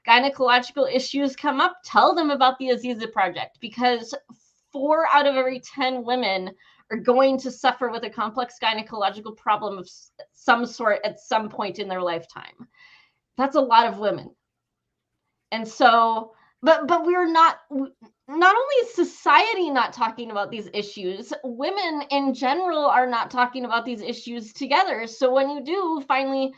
gynecological issues come up, tell them about the Aziza Project, because 4 out of every 10 women are going to suffer with a complex gynecological problem of some sort at some point in their lifetime. That's a lot of women. And so, but we're not only is society not talking about these issues, women in general are not talking about these issues together. So when you do finally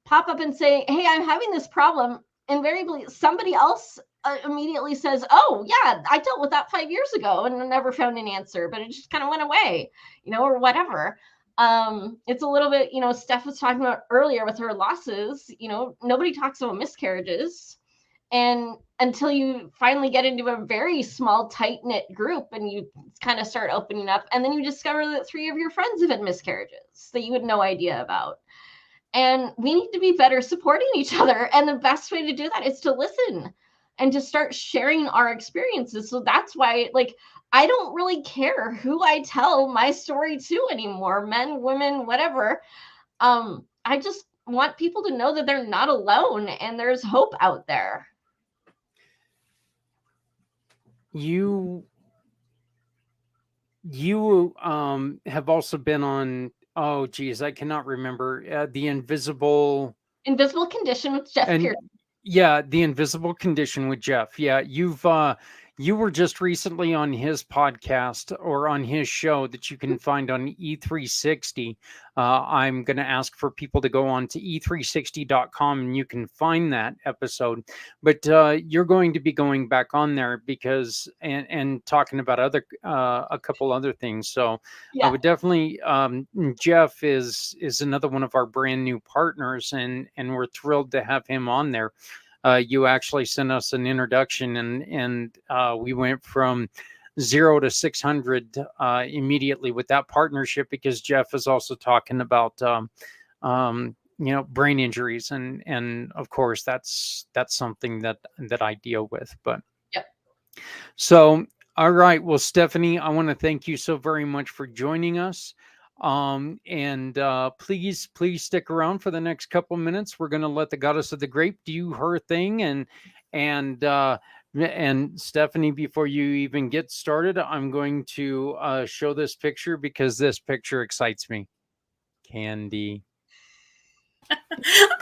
pop up and say, hey, I'm having this problem, invariably somebody else immediately says, oh yeah, I dealt with that 5 years ago and I never found an answer, but it just kind of went away, or whatever. It's a little bit, Steph was talking about earlier with her losses, nobody talks about miscarriages. And until you finally get into a very small, tight-knit group and you kind of start opening up, and then you discover that 3 of your friends have had miscarriages that you had no idea about. And we need to be better supporting each other. And the best way to do that is to listen and to start sharing our experiences. So that's why, I don't really care who I tell my story to anymore, men, women, whatever. I just want people to know that they're not alone and there's hope out there. You have also been on, oh geez, I cannot remember, the Invisible Condition with Jeff Pierce. Yeah, the Invisible Condition with Jeff. Yeah, you were just recently on his podcast or on his show that you can find on E360. I'm going to ask for people to go on to e360.com and you can find that episode. But you're going to be going back on there because and talking about a couple other things. So Yeah. I would definitely. Jeff is another one of our brand new partners, and we're thrilled to have him on there. You actually sent us an introduction, and we went from 0 to 600 immediately with that partnership, because Jeff is also talking about brain injuries, and of course that's something that I deal with. But yep. So all right, well, Stephanie, I want to thank you so very much for joining us. And please stick around for the next couple minutes. We're going to let the goddess of the grape do her thing, and Stephanie, before you even get started, I'm going to show this picture because this picture excites me. Candy.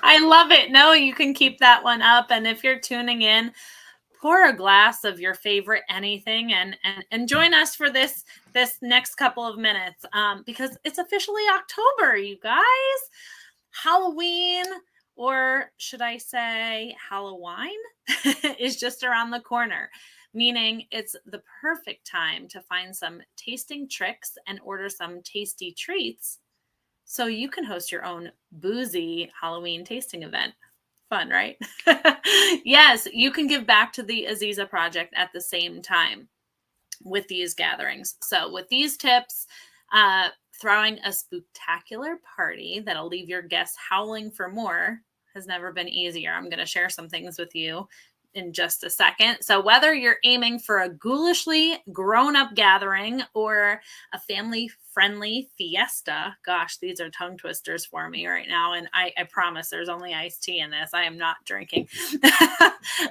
I love it. No, you can keep that one up, and if you're tuning in, pour a glass of your favorite anything and join us for this next couple of minutes, because it's officially October, you guys. Halloween, or should I say Halloween, is just around the corner, meaning it's the perfect time to find some tasting tricks and order some tasty treats so you can host your own boozy Halloween tasting event. Fun, right? Yes, you can give back to the Aziza Project at the same time with these gatherings. So with these tips, throwing a spooktacular party that'll leave your guests howling for more has never been easier. I'm going to share some things with you in just a second. So whether you're aiming for a ghoulishly grown-up gathering or a family-friendly fiesta, gosh, these are tongue twisters for me right now, and I promise there's only iced tea in this. I am not drinking.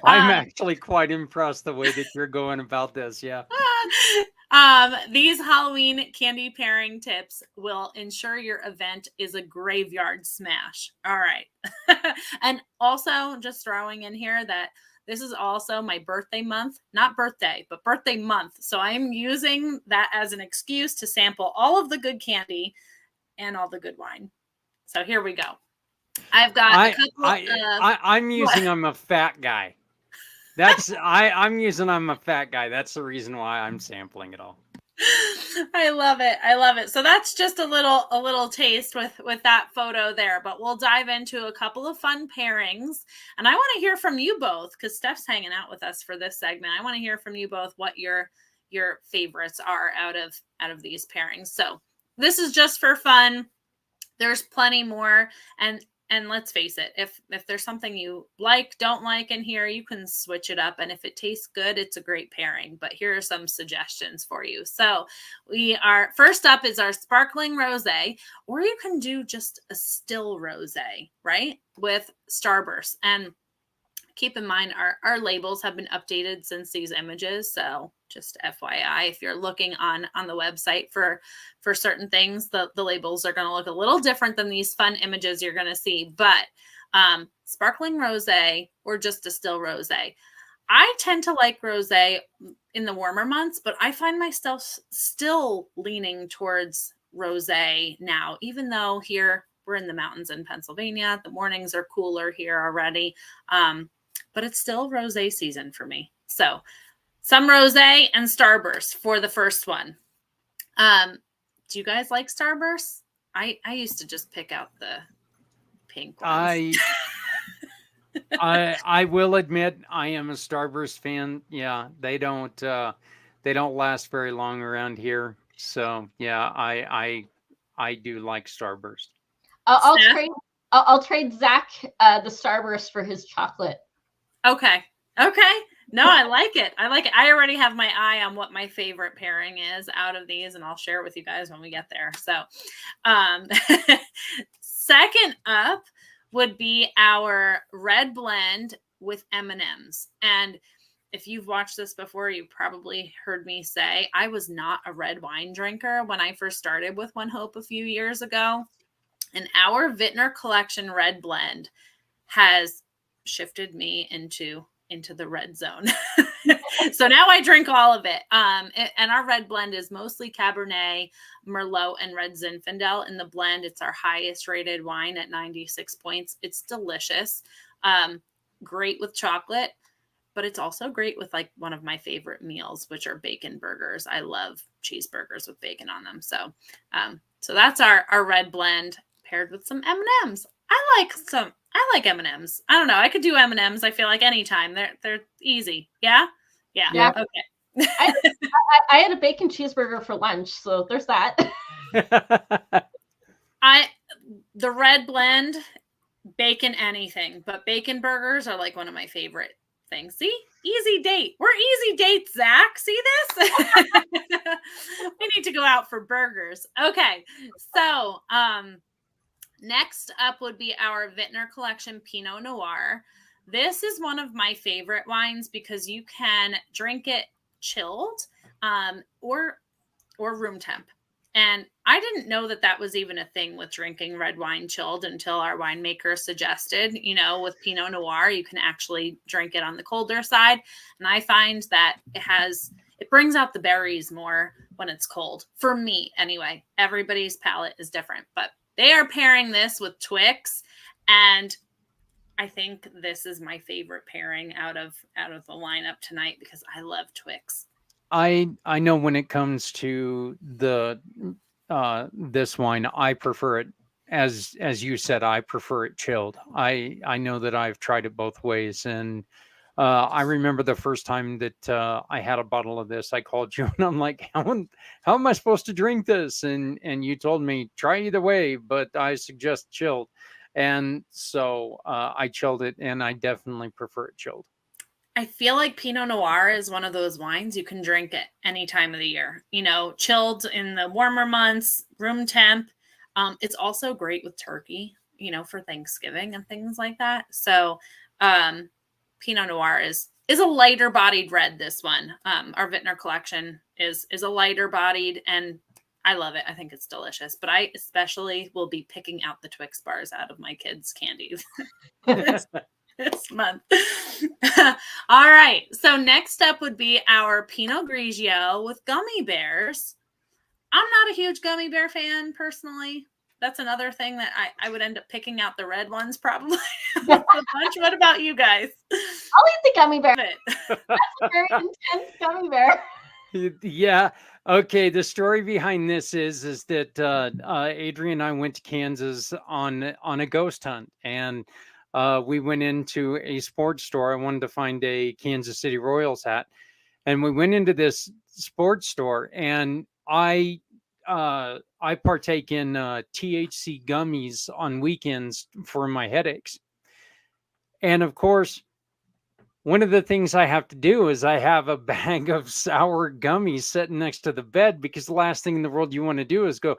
I'm actually quite impressed the way that you're going about this. Yeah. These Halloween candy pairing tips will ensure your event is a graveyard smash. All right. And also just throwing in here that this is also my birthday month, not birthday, but birthday month. So I'm using that as an excuse to sample all of the good candy and all the good wine. So here we go. I've got a couple of. I'm using I'm a fat guy. I'm using I'm a fat guy. That's the reason why I'm sampling it all. I love it. I love it. So that's just a little taste with that photo there, but we'll dive into a couple of fun pairings. And I want to hear from you both, because Steph's hanging out with us for this segment. I want to hear from you both what your favorites are out of these pairings. So this is just for fun. There's plenty more, and let's face it, if there's something you don't like in here, you can switch it up. And if it tastes good, it's a great pairing. But here are some suggestions for you. So first up is our sparkling rosé, or you can do just a still rosé, right? With Starburst. And keep in mind, our labels have been updated since these images. So just FYI, if you're looking on the website for certain things, the labels are going to look a little different than these fun images you're going to see. But sparkling rosé or just a still rosé. I tend to like rosé in the warmer months, but I find myself still leaning towards rosé now, even though here we're in the mountains in Pennsylvania. The mornings are cooler here already. But it's still rosé season for me. So some rosé and Starburst for the first one. Do you guys like Starburst? I used to just pick out the pink ones. I will admit I am a Starburst fan. Yeah, they don't last very long around here. So yeah, I do like Starburst. I'll trade Zach the Starburst for his chocolate. Okay. No, I like it. I already have my eye on what my favorite pairing is out of these, and I'll share with you guys when we get there. So, second up would be our red blend with M&Ms. And if you've watched this before, you probably heard me say I was not a red wine drinker when I first started with ONEHOPE a few years ago. And our Vintner Collection red blend has shifted me into the red zone. So now I drink all of it. And our red blend is mostly Cabernet, Merlot, and Red Zinfandel in the blend. It's our highest rated wine at 96 points. It's delicious. Great with chocolate, but it's also great with like one of my favorite meals, which are bacon burgers. I love cheeseburgers with bacon on them. So that's our red blend paired with some M&Ms. I like M&Ms. I don't know. I could do M&Ms. I feel like anytime. They're easy. Yeah. Okay. I had a bacon cheeseburger for lunch, so there's that. The red blend, bacon anything, but bacon burgers are like one of my favorite things. See, easy date. We're easy dates, Zach. See this? We need to go out for burgers. Okay, so next up would be our Vintner Collection Pinot Noir. This is one of my favorite wines because you can drink it chilled or room temp. And I didn't know that was even a thing with drinking red wine chilled until our winemaker suggested, with Pinot Noir, you can actually drink it on the colder side. And I find that it brings out the berries more when it's cold. For me, anyway. Everybody's palate is different, but they are pairing this with Twix, and I think this is my favorite pairing out of the lineup tonight because I love Twix. I know when it comes to the this wine, I prefer it as you said. I prefer it chilled. I know that I've tried it both ways, and I remember the first time that I had a bottle of this, I called you and I'm like, how am I supposed to drink this? And you told me try either way, but I suggest chilled. And so I chilled it, and I definitely prefer it chilled. I feel like Pinot Noir is one of those wines you can drink at any time of the year, chilled in the warmer months, room temp. It's also great with turkey, for Thanksgiving and things like that. So Pinot Noir is a lighter bodied red. This one, our Vintner Collection is a lighter bodied, and I love it. I think it's delicious, but I especially will be picking out the Twix bars out of my kids' candies. this month. All right. So next up would be our Pinot Grigio with gummy bears. I'm not a huge gummy bear fan personally. That's another thing that I would end up picking out the red ones probably. The bunch. What about you guys? I'll eat the gummy bear. That's a very intense gummy bear. Yeah. Okay. The story behind this is that Adrian and I went to Kansas on a ghost hunt, and we went into a sports store. I wanted to find a Kansas City Royals hat, and we went into this sports store, and I partake in THC gummies on weekends for my headaches, and of course, one of the things I have to do is I have a bag of sour gummies sitting next to the bed, because the last thing in the world you want to do is go,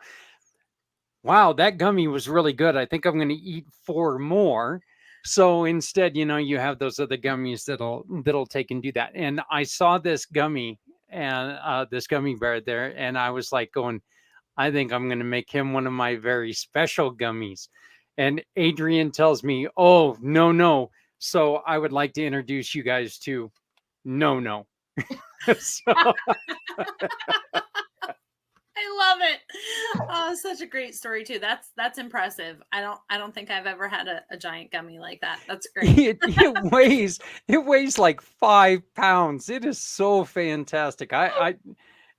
wow, that gummy was really good. I think I'm going to eat 4 more. So instead, you have those other gummies that'll take and do that. And I saw this gummy and this gummy bear there, and I was like going, I think I'm going to make him one of my very special gummies. And Adrian tells me, oh, no, no. So I would like to introduce you guys to No No. So, I love it. Oh, such a great story too. That's impressive. I don't think I've ever had a giant gummy like that. That's great. it weighs like 5 pounds. It is so fantastic.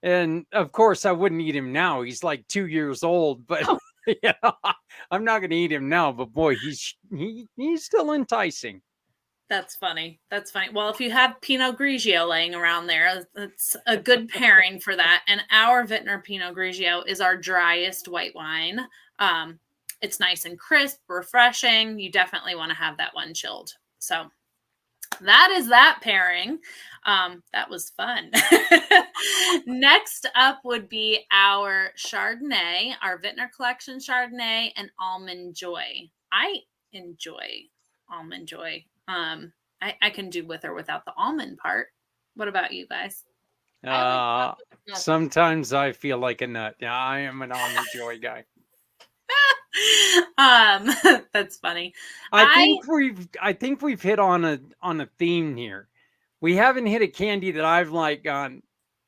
And of course I wouldn't eat him now. He's like 2 years old, but I'm not going to eat him now. But boy, he's still enticing. That's funny. That's funny. Well, if you have Pinot Grigio laying around there, it's a good pairing for that. And our Vintner Pinot Grigio is our driest white wine. It's nice and crisp, refreshing. You definitely want to have that one chilled. So that is that pairing. That was fun. Next up would be our Chardonnay, our Vintner Collection Chardonnay and Almond Joy. I enjoy Almond Joy. I can do with or without the almond part. What about you guys? Sometimes I feel like a nut. Yeah, I am an Almond Joy guy. That's funny. I think we've hit on a theme here. We haven't hit a candy that I've like gone,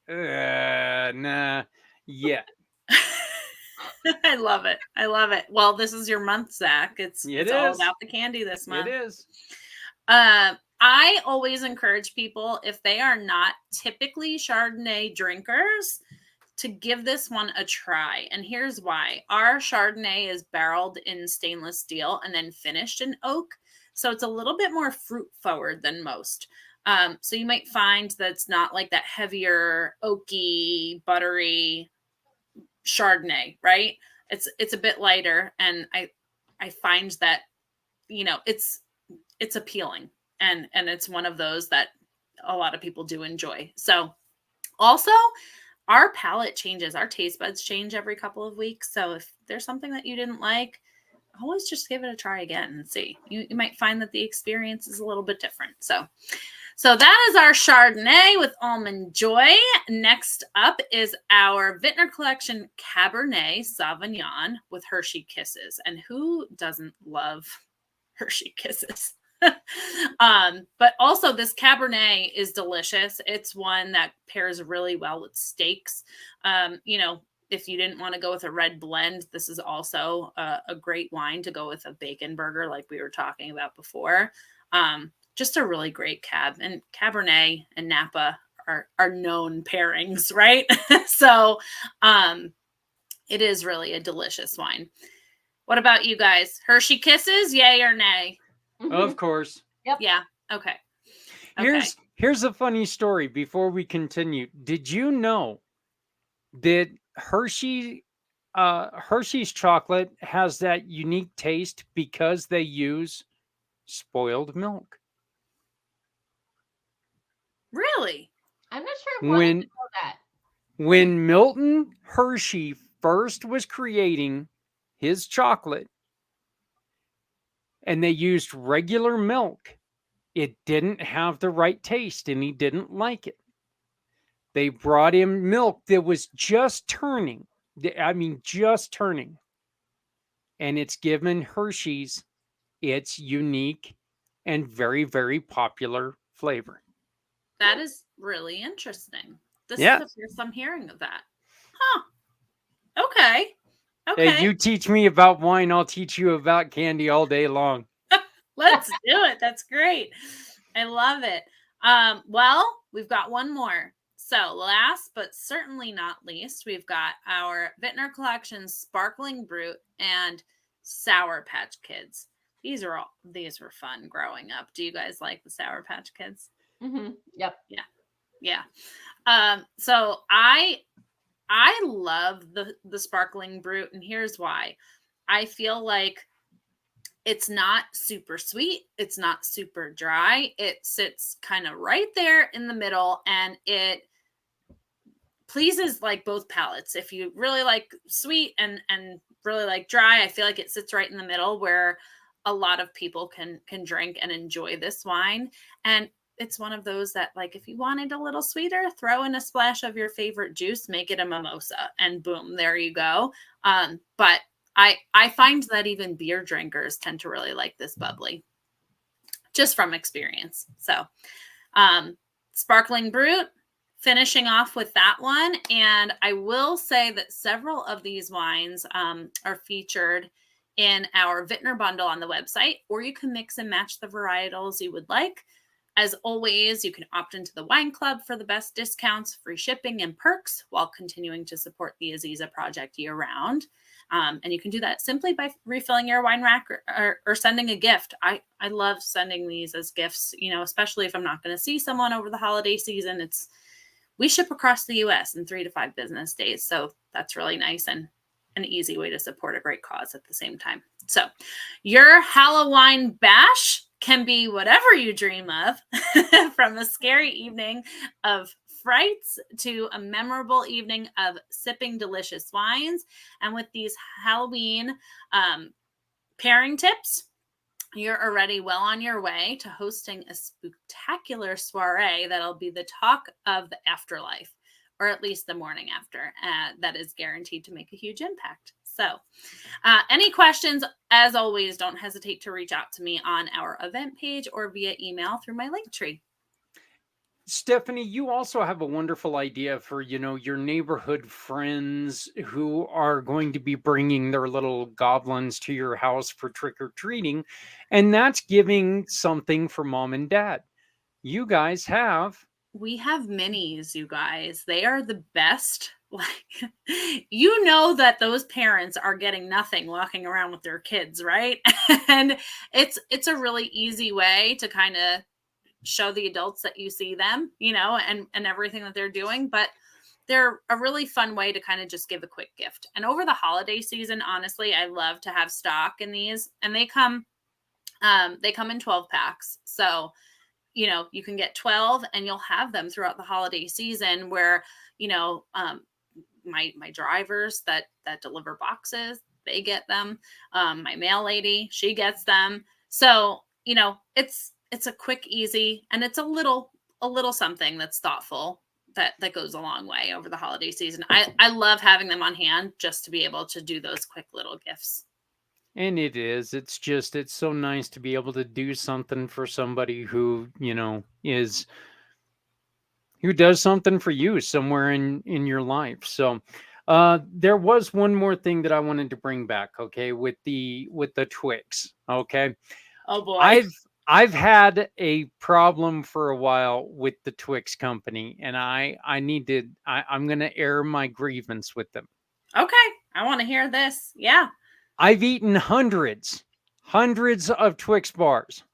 nah, yet. I love it. I love it. Well, this is your month, Zach. It's all about the candy this month. It is. I always encourage people, if they are not typically Chardonnay drinkers, to give this one a try. And here's why. Our Chardonnay is barreled in stainless steel and then finished in oak. So it's a little bit more fruit forward than most. So you might find that it's not like that heavier, oaky, buttery Chardonnay, right? It's a bit lighter, and I find that it's appealing, and it's one of those that a lot of people do enjoy. So also our palate changes, our taste buds change every couple of weeks. So if there's something that you didn't like, always just give it a try again and see. You might find that the experience is a little bit different. So that is our Chardonnay with Almond Joy. Next up is our Vintner Collection Cabernet Sauvignon with Hershey Kisses. And who doesn't love Hershey Kisses? But also this Cabernet is delicious. It's one that pairs really well with steaks. If you didn't want to go with a red blend, this is also a great wine to go with a bacon burger like we were talking about before. Just a really great cab, and Cabernet and Napa are known pairings, right? So it is really a delicious wine. What about you guys? Hershey Kisses, yay or nay? Of course. Yep. Yeah. Okay. Here's a funny story before we continue. Did you know that Hershey's chocolate has that unique taste because they use spoiled milk? Really? I'm not sure I know that. When Milton Hershey first was creating his chocolate and they used regular milk, it didn't have the right taste and he didn't like it. They brought in milk that was just turning. Just turning. And it's given Hershey's its unique and very, very popular flavor. That is really interesting. This is Yeah. the first I'm hearing of that. Huh. Okay. Hey, Okay. you teach me about wine, I'll teach you about candy all day long. Let's do it. That's great. I love it. Well, we've got one more. So, last but certainly not least, we've got our Vintner Collection Sparkling Brut and Sour Patch Kids. These were fun growing up. Do you guys like the Sour Patch Kids? Mm-hmm. Yep. Yeah. So I love the Sparkling Brut, and here's why. I feel like it's not super sweet. It's not super dry. It sits kind of right there in the middle, and it pleases like both palates. If you really like sweet and really like dry, I feel like it sits right in the middle where a lot of people can drink and enjoy this wine. And it's one of those that, like, if you wanted a little sweeter, throw in a splash of your favorite juice, make it a mimosa, and boom, there you go. But I find that even beer drinkers tend to really like this bubbly, just from experience. So, Sparkling Brut, finishing off with that one. And I will say that several of these wines are featured in our Vintner bundle on the website, or you can mix and match the varietals you would like. As always, you can opt into the wine club for the best discounts, free shipping, and perks while continuing to support the Aziza Project year round. And you can do that simply by refilling your wine rack or sending a gift. I love sending these as gifts, especially if I'm not going to see someone over the holiday season. We ship across the US in 3 to 5 business days. So that's really nice and an easy way to support a great cause at the same time. So your Halloween bash can be whatever you dream of, from a scary evening of frights to a memorable evening of sipping delicious wines. And with these Halloween pairing tips, you're already well on your way to hosting a spectacular soiree that'll be the talk of the afterlife, or at least the morning after. That is guaranteed to make a huge impact. So, any questions, as always, don't hesitate to reach out to me on our event page or via email through my link tree. Stephanie, you also have a wonderful idea for, your neighborhood friends who are going to be bringing their little goblins to your house for trick or treating, and that's giving something for mom and dad. You guys have. We have minis, you guys. They are the best. Like, that those parents are getting nothing walking around with their kids, right? And it's a really easy way to kind of show the adults that you see them, and everything that they're doing. But they're a really fun way to kind of just give a quick gift. And over the holiday season, honestly, I love to have stock in these, and they come in 12 packs. So, you can get 12 and you'll have them throughout the holiday season where, my drivers that deliver boxes, they get them. My mail lady, she gets them. So, it's a quick, easy, and it's a little something that's thoughtful that goes a long way over the holiday season. I love having them on hand just to be able to do those quick little gifts. And it's so nice to be able to do something for somebody who, who does something for you somewhere in your life. So, there was one more thing that I wanted to bring back, okay, with the Twix, okay? Oh boy. I've had a problem for a while with the Twix company, and I'm going to air my grievance with them. Okay, I want to hear this. Yeah. I've eaten hundreds of Twix bars,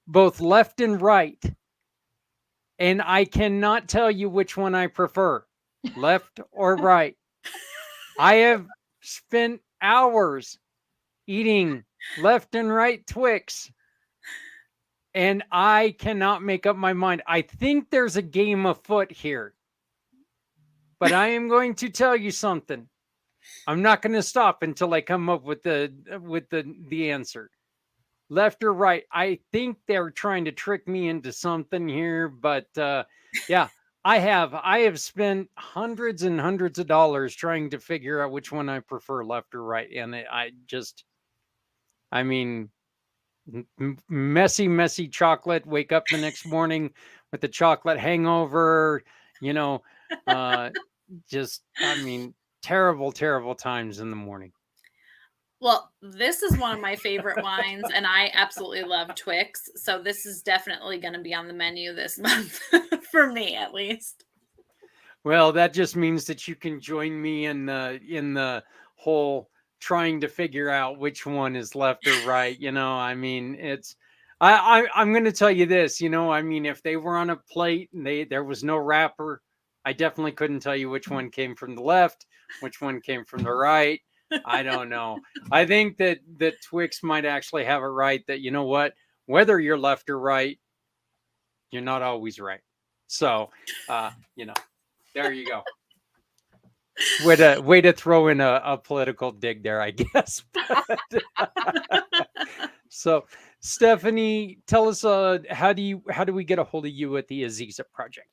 both left and right, and I cannot tell you which one I prefer, left or right. I have spent hours eating left and right Twix, and I cannot make up my mind. I think there's a game afoot here, but I am going to tell you something. I'm not going to stop until I come up with the answer. Left or right? I think they're trying to trick me into something here, but yeah, I have spent hundreds and hundreds of dollars trying to figure out which one I prefer, left or right, and I mean, messy chocolate, wake up the next morning with the chocolate hangover, you know, uh, just, I mean, terrible, terrible times in the morning. Well, this is one of my favorite wines, and I absolutely love Twix. So this is definitely going to be on the menu this month for me, at least. Well, that just means that you can join me in the whole trying to figure out which one is left or right. I mean, I'm going to tell you this. I mean, if they were on a plate and there was no wrapper, I definitely couldn't tell you which one came from the left, which one came from the right. I don't know. I think that Twix might actually have it right that, you know what, whether you're left or right, you're not always right. So, there you go. Way to throw in a political dig there, I guess. So, Stephanie, tell us how do we get a hold of you at the Aziza Project?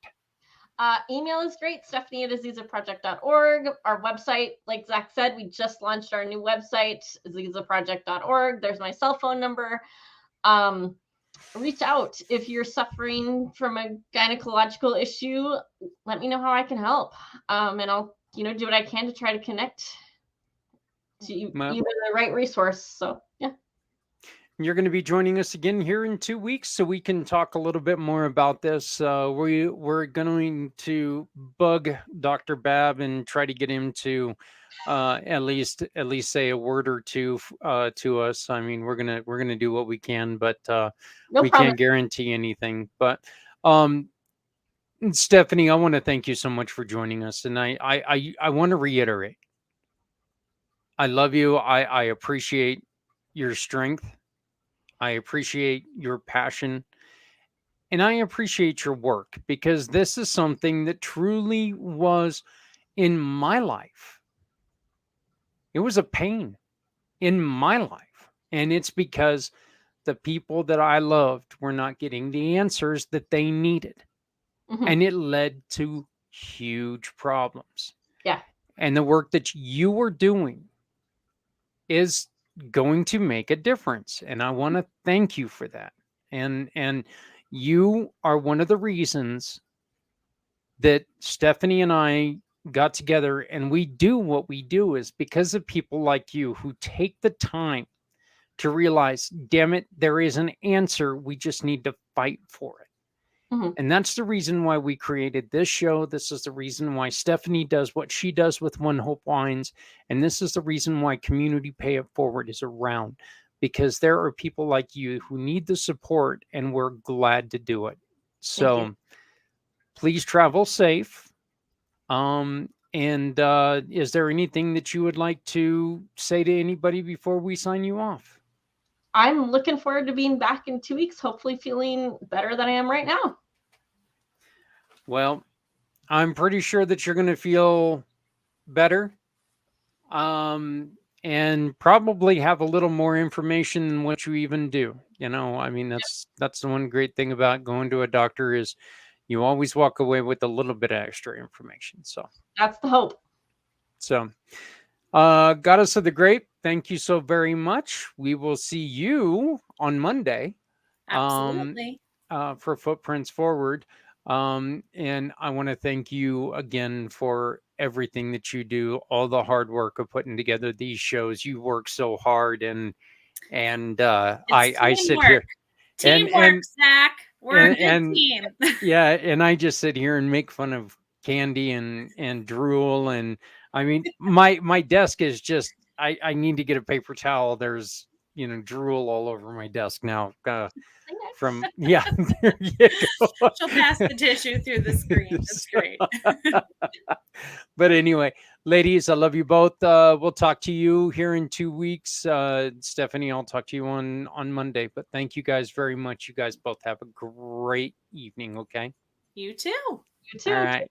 Email is great, Stephanie@azizaproject.org. Our website, like Zach said, we just launched our new website, azizaproject.org. There's my cell phone number. Reach out if you're suffering from a gynecological issue. Let me know how I can help, and I'll do what I can to try to connect to you the right resource. So yeah. You're going to be joining us again here in 2 weeks, so we can talk a little bit more about this. We're going to bug Dr. Babb and try to get him to at least say a word or two to us. I mean, we're gonna do what we can, but we can't guarantee anything. But Stephanie, I want to thank you so much for joining us, and I want to reiterate, I love you. I appreciate your strength. I appreciate your passion, and I appreciate your work, because this is something that truly was in my life. It was a pain in my life, and it's because the people that I loved were not getting the answers that they needed. Mhm. And it led to huge problems. Yeah. And the work that you were doing is going to make a difference, and I want to thank you for that. And you are one of the reasons that Stephanie and I got together and we do what we do, is because of people like you who take the time to realize, damn it, there is an answer, we just need to fight for it. Mhm. And that's the reason why we created this show. This is the reason why Stephanie does what she does with ONEHOPE Wines. And this is the reason why Community Pay It Forward is around, because there are people like you who need the support, and we're glad to do it. So please travel safe. And is there anything that you would like to say to anybody before we sign you off? I'm looking forward to being back in 2 weeks, hopefully feeling better than I am right now. Well, I'm pretty sure that you're going to feel better, and probably have a little more information than what you even do. I mean, that's the one great thing about going to a doctor, is you always walk away with a little bit of extra information. So that's the hope. So, Goddess of the Grape, thank you so very much. We will see you on Monday. Absolutely. For Footprints Forward. And I want to thank you again for everything that you do, all the hard work of putting together these shows. You work so hard, and I sit here. Teamwork, Zach. We're a good team. Yeah, and I just sit here and make fun of Candy and drool, and I mean, my desk is just, I need to get a paper towel. There's drool all over my desk now. From there you go. She'll pass the tissue through the screen. That's great. But anyway, ladies, I love you both. We'll talk to you here in 2 weeks. Stephanie, I'll talk to you on Monday. But thank you guys very much. You guys both have a great evening. Okay. You too. You too. All right.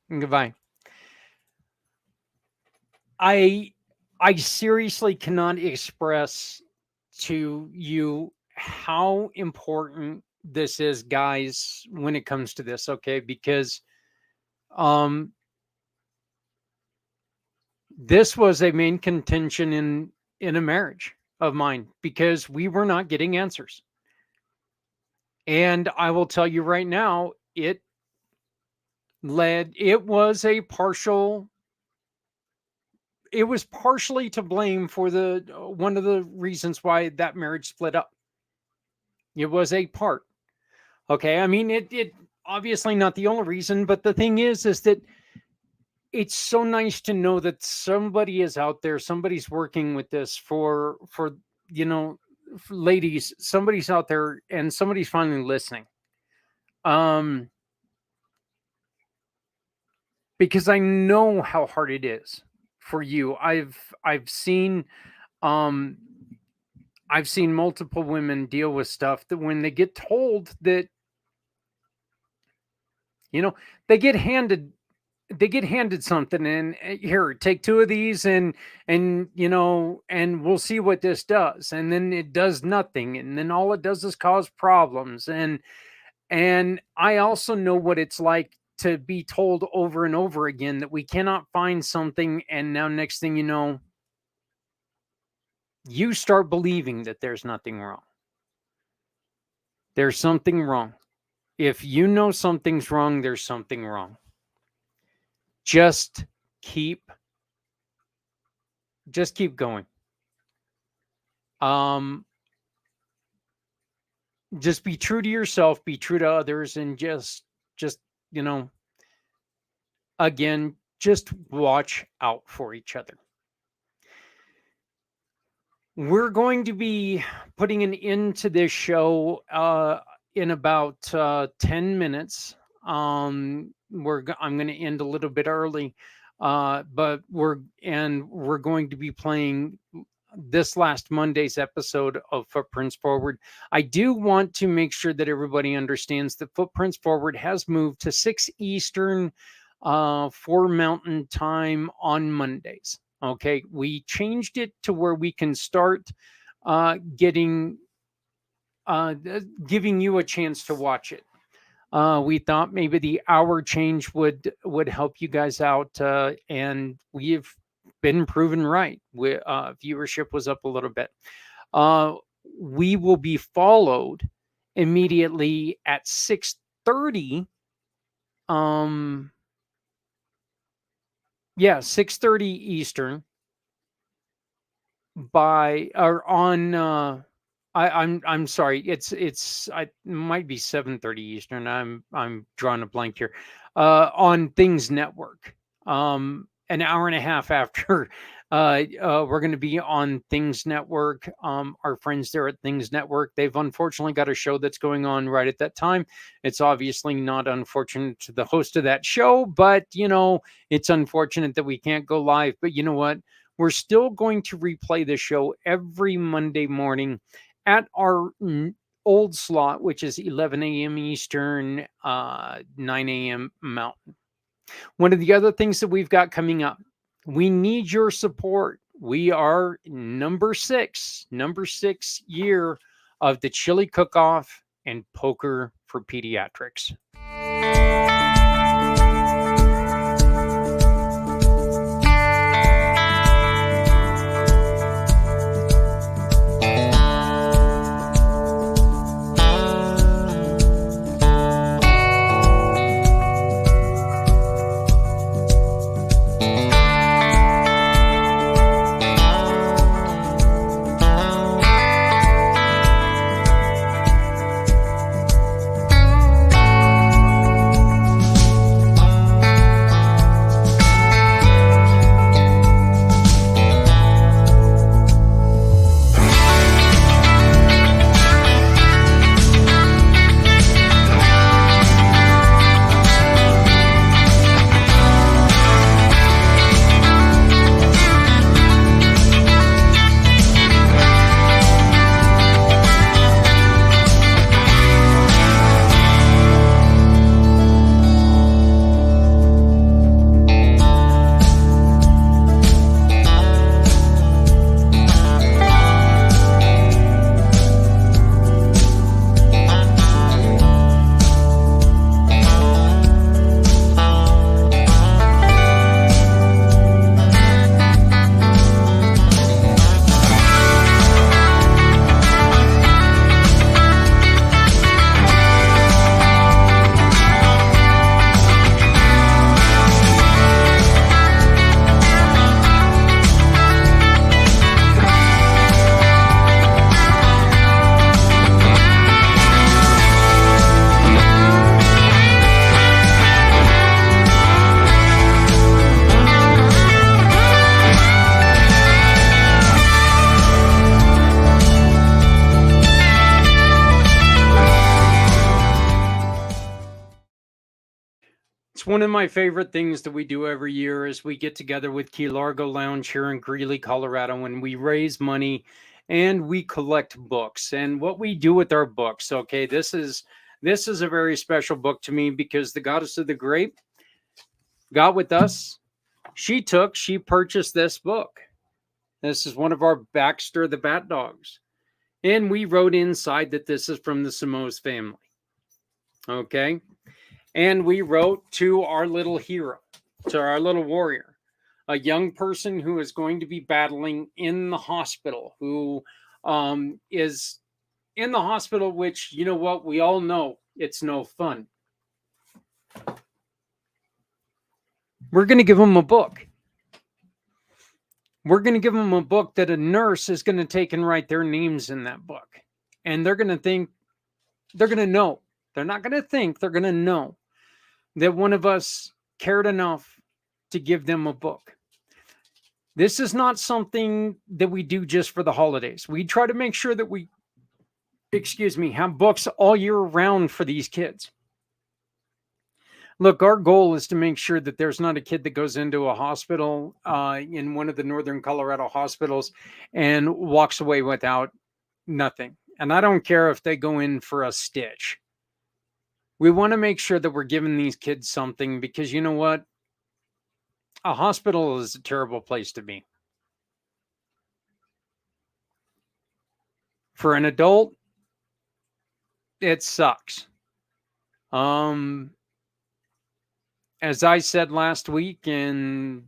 Goodbye. I seriously cannot express to you how important this is, guys, when it comes to this, okay? Because this was a main contention in a marriage, of mine because we were not getting answers. And I will tell you right now, it was partially to blame for the one of the reasons why that marriage split up. It was a part. Okay. I mean, it obviously not the only reason, but the thing is that it's so nice to know that somebody is out there, somebody's working with this for ladies, somebody's out there and somebody's finally listening. Because I know how hard it is for you. I've seen multiple women deal with stuff that when they get told that, they get handed something and here, take 2 of these and we'll see what this does. And then it does nothing. And then all it does is cause problems. And I also know what it's like to be told over and over again that we cannot find something. And now next thing you know, you start believing that there's nothing wrong. There's something wrong. If you know something's wrong, there's something wrong. Just keep going. Just be true to yourself, be true to others, and just again, just watch out for each other. We're going to be putting an end to this show in about 10 minutes. I'm going to end a little bit early, but we're going to be playing this last Monday's episode of Footprints Forward. I do want to make sure that everybody understands that Footprints Forward has moved to 6 Eastern, 4 Mountain time on Mondays. Okay, we changed it to where we can start giving you a chance to watch it. We thought maybe the hour change would help you guys out, and we've been proven right. Viewership was up a little bit. We will be followed immediately at 6:30. 6:30 Eastern I'm sorry. It might be 7:30 Eastern. I'm drawing a blank here. On Things Network. An hour and a half after we're going to be on Things Network. Our friends there at Things Network, they've unfortunately got a show that's going on right at that time. It's obviously not unfortunate to the host of that show, but it's unfortunate that we can't go live. But you know what? We're still going to replay the show every Monday morning at our old slot, which is 11 a.m. Eastern, 9 a.m. Mountain. One of the other things that we've got coming up, we need your support. We are number six year of the Chili Cook-Off and Poker for Pediatrics. one of my favorite things that we do every year is we get together with Key Largo Lounge here in Greeley, Colorado, and we raise money and we collect books. And what we do with our books, okay, this is a very special book to me because the Goddess of the Grape got with us. She purchased this book. This is one of our Baxter the Bat Dogs. And we wrote inside that this is from the Simoes family. Okay. And we wrote to our little hero, to our little warrior, a young person who is going to be battling in the hospital, who is in the hospital, which, you know what, we all know it's no fun. We're going to give them a book. We're going to give them a book that a nurse is going to take and write their names in that book. And they're going to think, they're going to know. They're not going to think, they're going to know that one of us cared enough to give them a book. This is not something that we do just for the holidays. We try to make sure that we, have books all year round for these kids. Look, our goal is to make sure that there's not a kid that goes into a hospital in one of the northern Colorado hospitals and walks away without nothing. And I don't care if they go in for a stitch. We want to make sure that we're giving these kids something because you know what? A hospital is a terrible place to be. For an adult, it sucks. As I said last week, and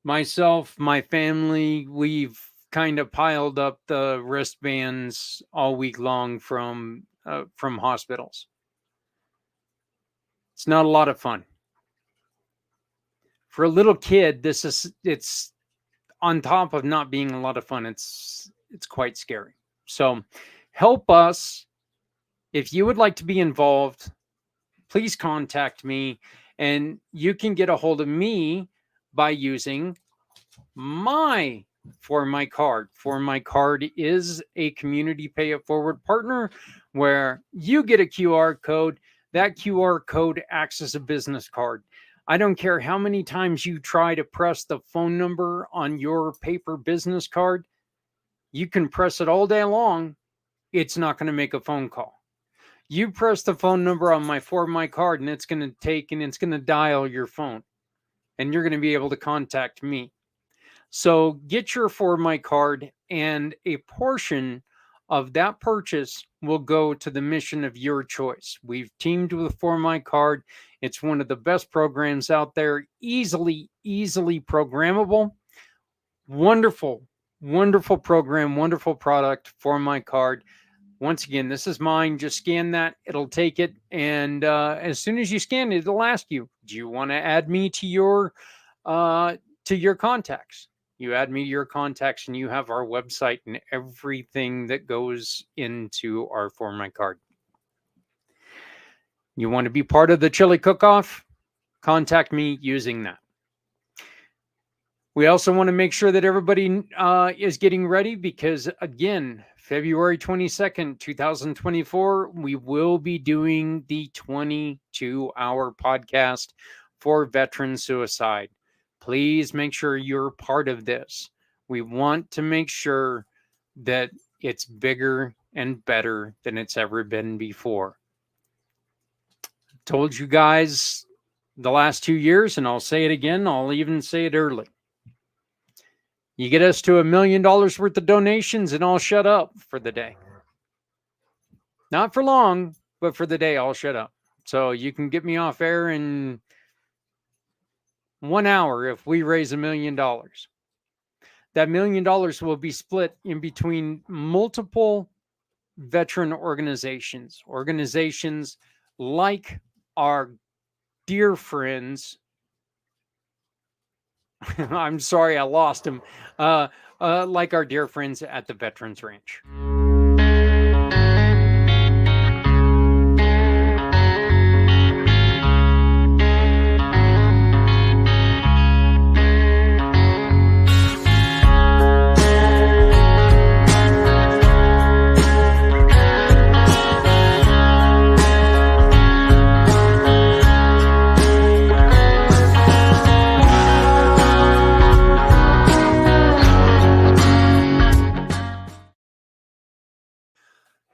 myself, my family, we've kind of piled up the wristbands all week long from hospitals. It's not a lot of fun. For a little kid, it's on top of not being a lot of fun. It's quite scary. So help us. If you would like to be involved, please contact me, and you can get a hold of me by using my For My Card. For My Card is a community pay it forward partner where you get a QR code. That QR code acts as a business card. I don't care how many times you try to press the phone number on your paper business card. You can press it all day long. It's not going to make a phone call. You press the phone number on my For My Card and it's going to take and it's going to dial your phone. And you're going to be able to contact me. So get your For My Card, and a portion of that purchase will go to the mission of your choice. We've teamed with For My Card. It's one of the best programs out there. Easily programmable. Wonderful program, wonderful product, For My Card. Once again, this is mine. Just scan that. It'll take it. And as soon as you scan it, it'll ask you, do you want to add me to your contacts? You add me to your contacts and you have our website and everything that goes into our For My Card. You want to be part of the chili cook-off? Contact me using that. We also want to make sure that everybody is getting ready because, again, February 22nd, 2024, we will be doing the 22-hour podcast for veteran suicide. Please make sure you're part of this. We want to make sure that it's bigger and better than it's ever been before. Told you guys the last 2 years, and I'll say it again. I'll even say it early. You get us to $1 million worth of donations and I'll shut up for the day. Not for long, but for the day, I'll shut up. So you can get me off air in 1 hour if we raise $1 million. That $1 million will be split in between multiple veteran organizations. Organizations like our dear friends. I'm sorry, I lost him. Like our dear friends at the Veterans Ranch.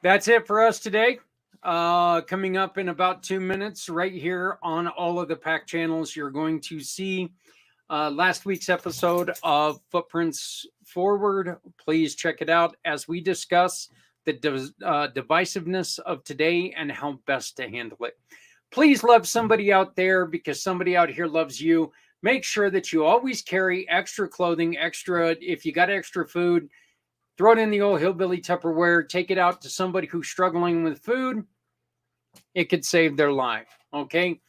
That's it for us today. Coming up in about 2 minutes, right here on all of the pACT channels, you're going to see last week's episode of Footprints Forward. Please check it out as we discuss the divisiveness of today and how best to handle it. Please love somebody out there, because somebody out here loves you. Make sure that you always carry extra clothing, if you got extra food, throw it in the old hillbilly Tupperware, take it out to somebody who's struggling with food. It could save their life, okay?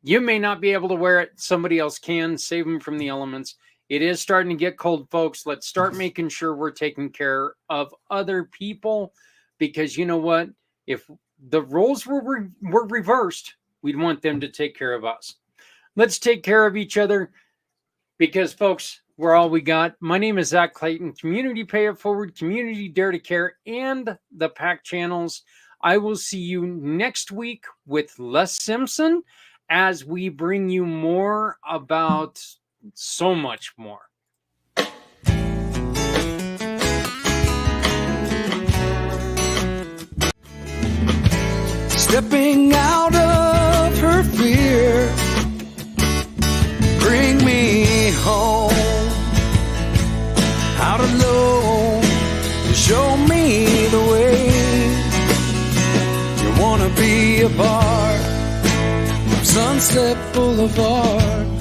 You may not be able to wear it. Somebody else can. Save them from the elements. It is starting to get cold, folks. Let's start making sure we're taking care of other people, because you know what? If the roles were reversed, we'd want them to take care of us. Let's take care of each other, because, folks, we're all we got. My name is Zach Clayton, Community Pay It Forward, Community Dare to Care, and the pACT channels. I will see you next week with Les Simpson as we bring you more about so much more. Stepping out of her fear, bring me home. Out alone, show me the way. You wanna be a part of Sunset Boulevard.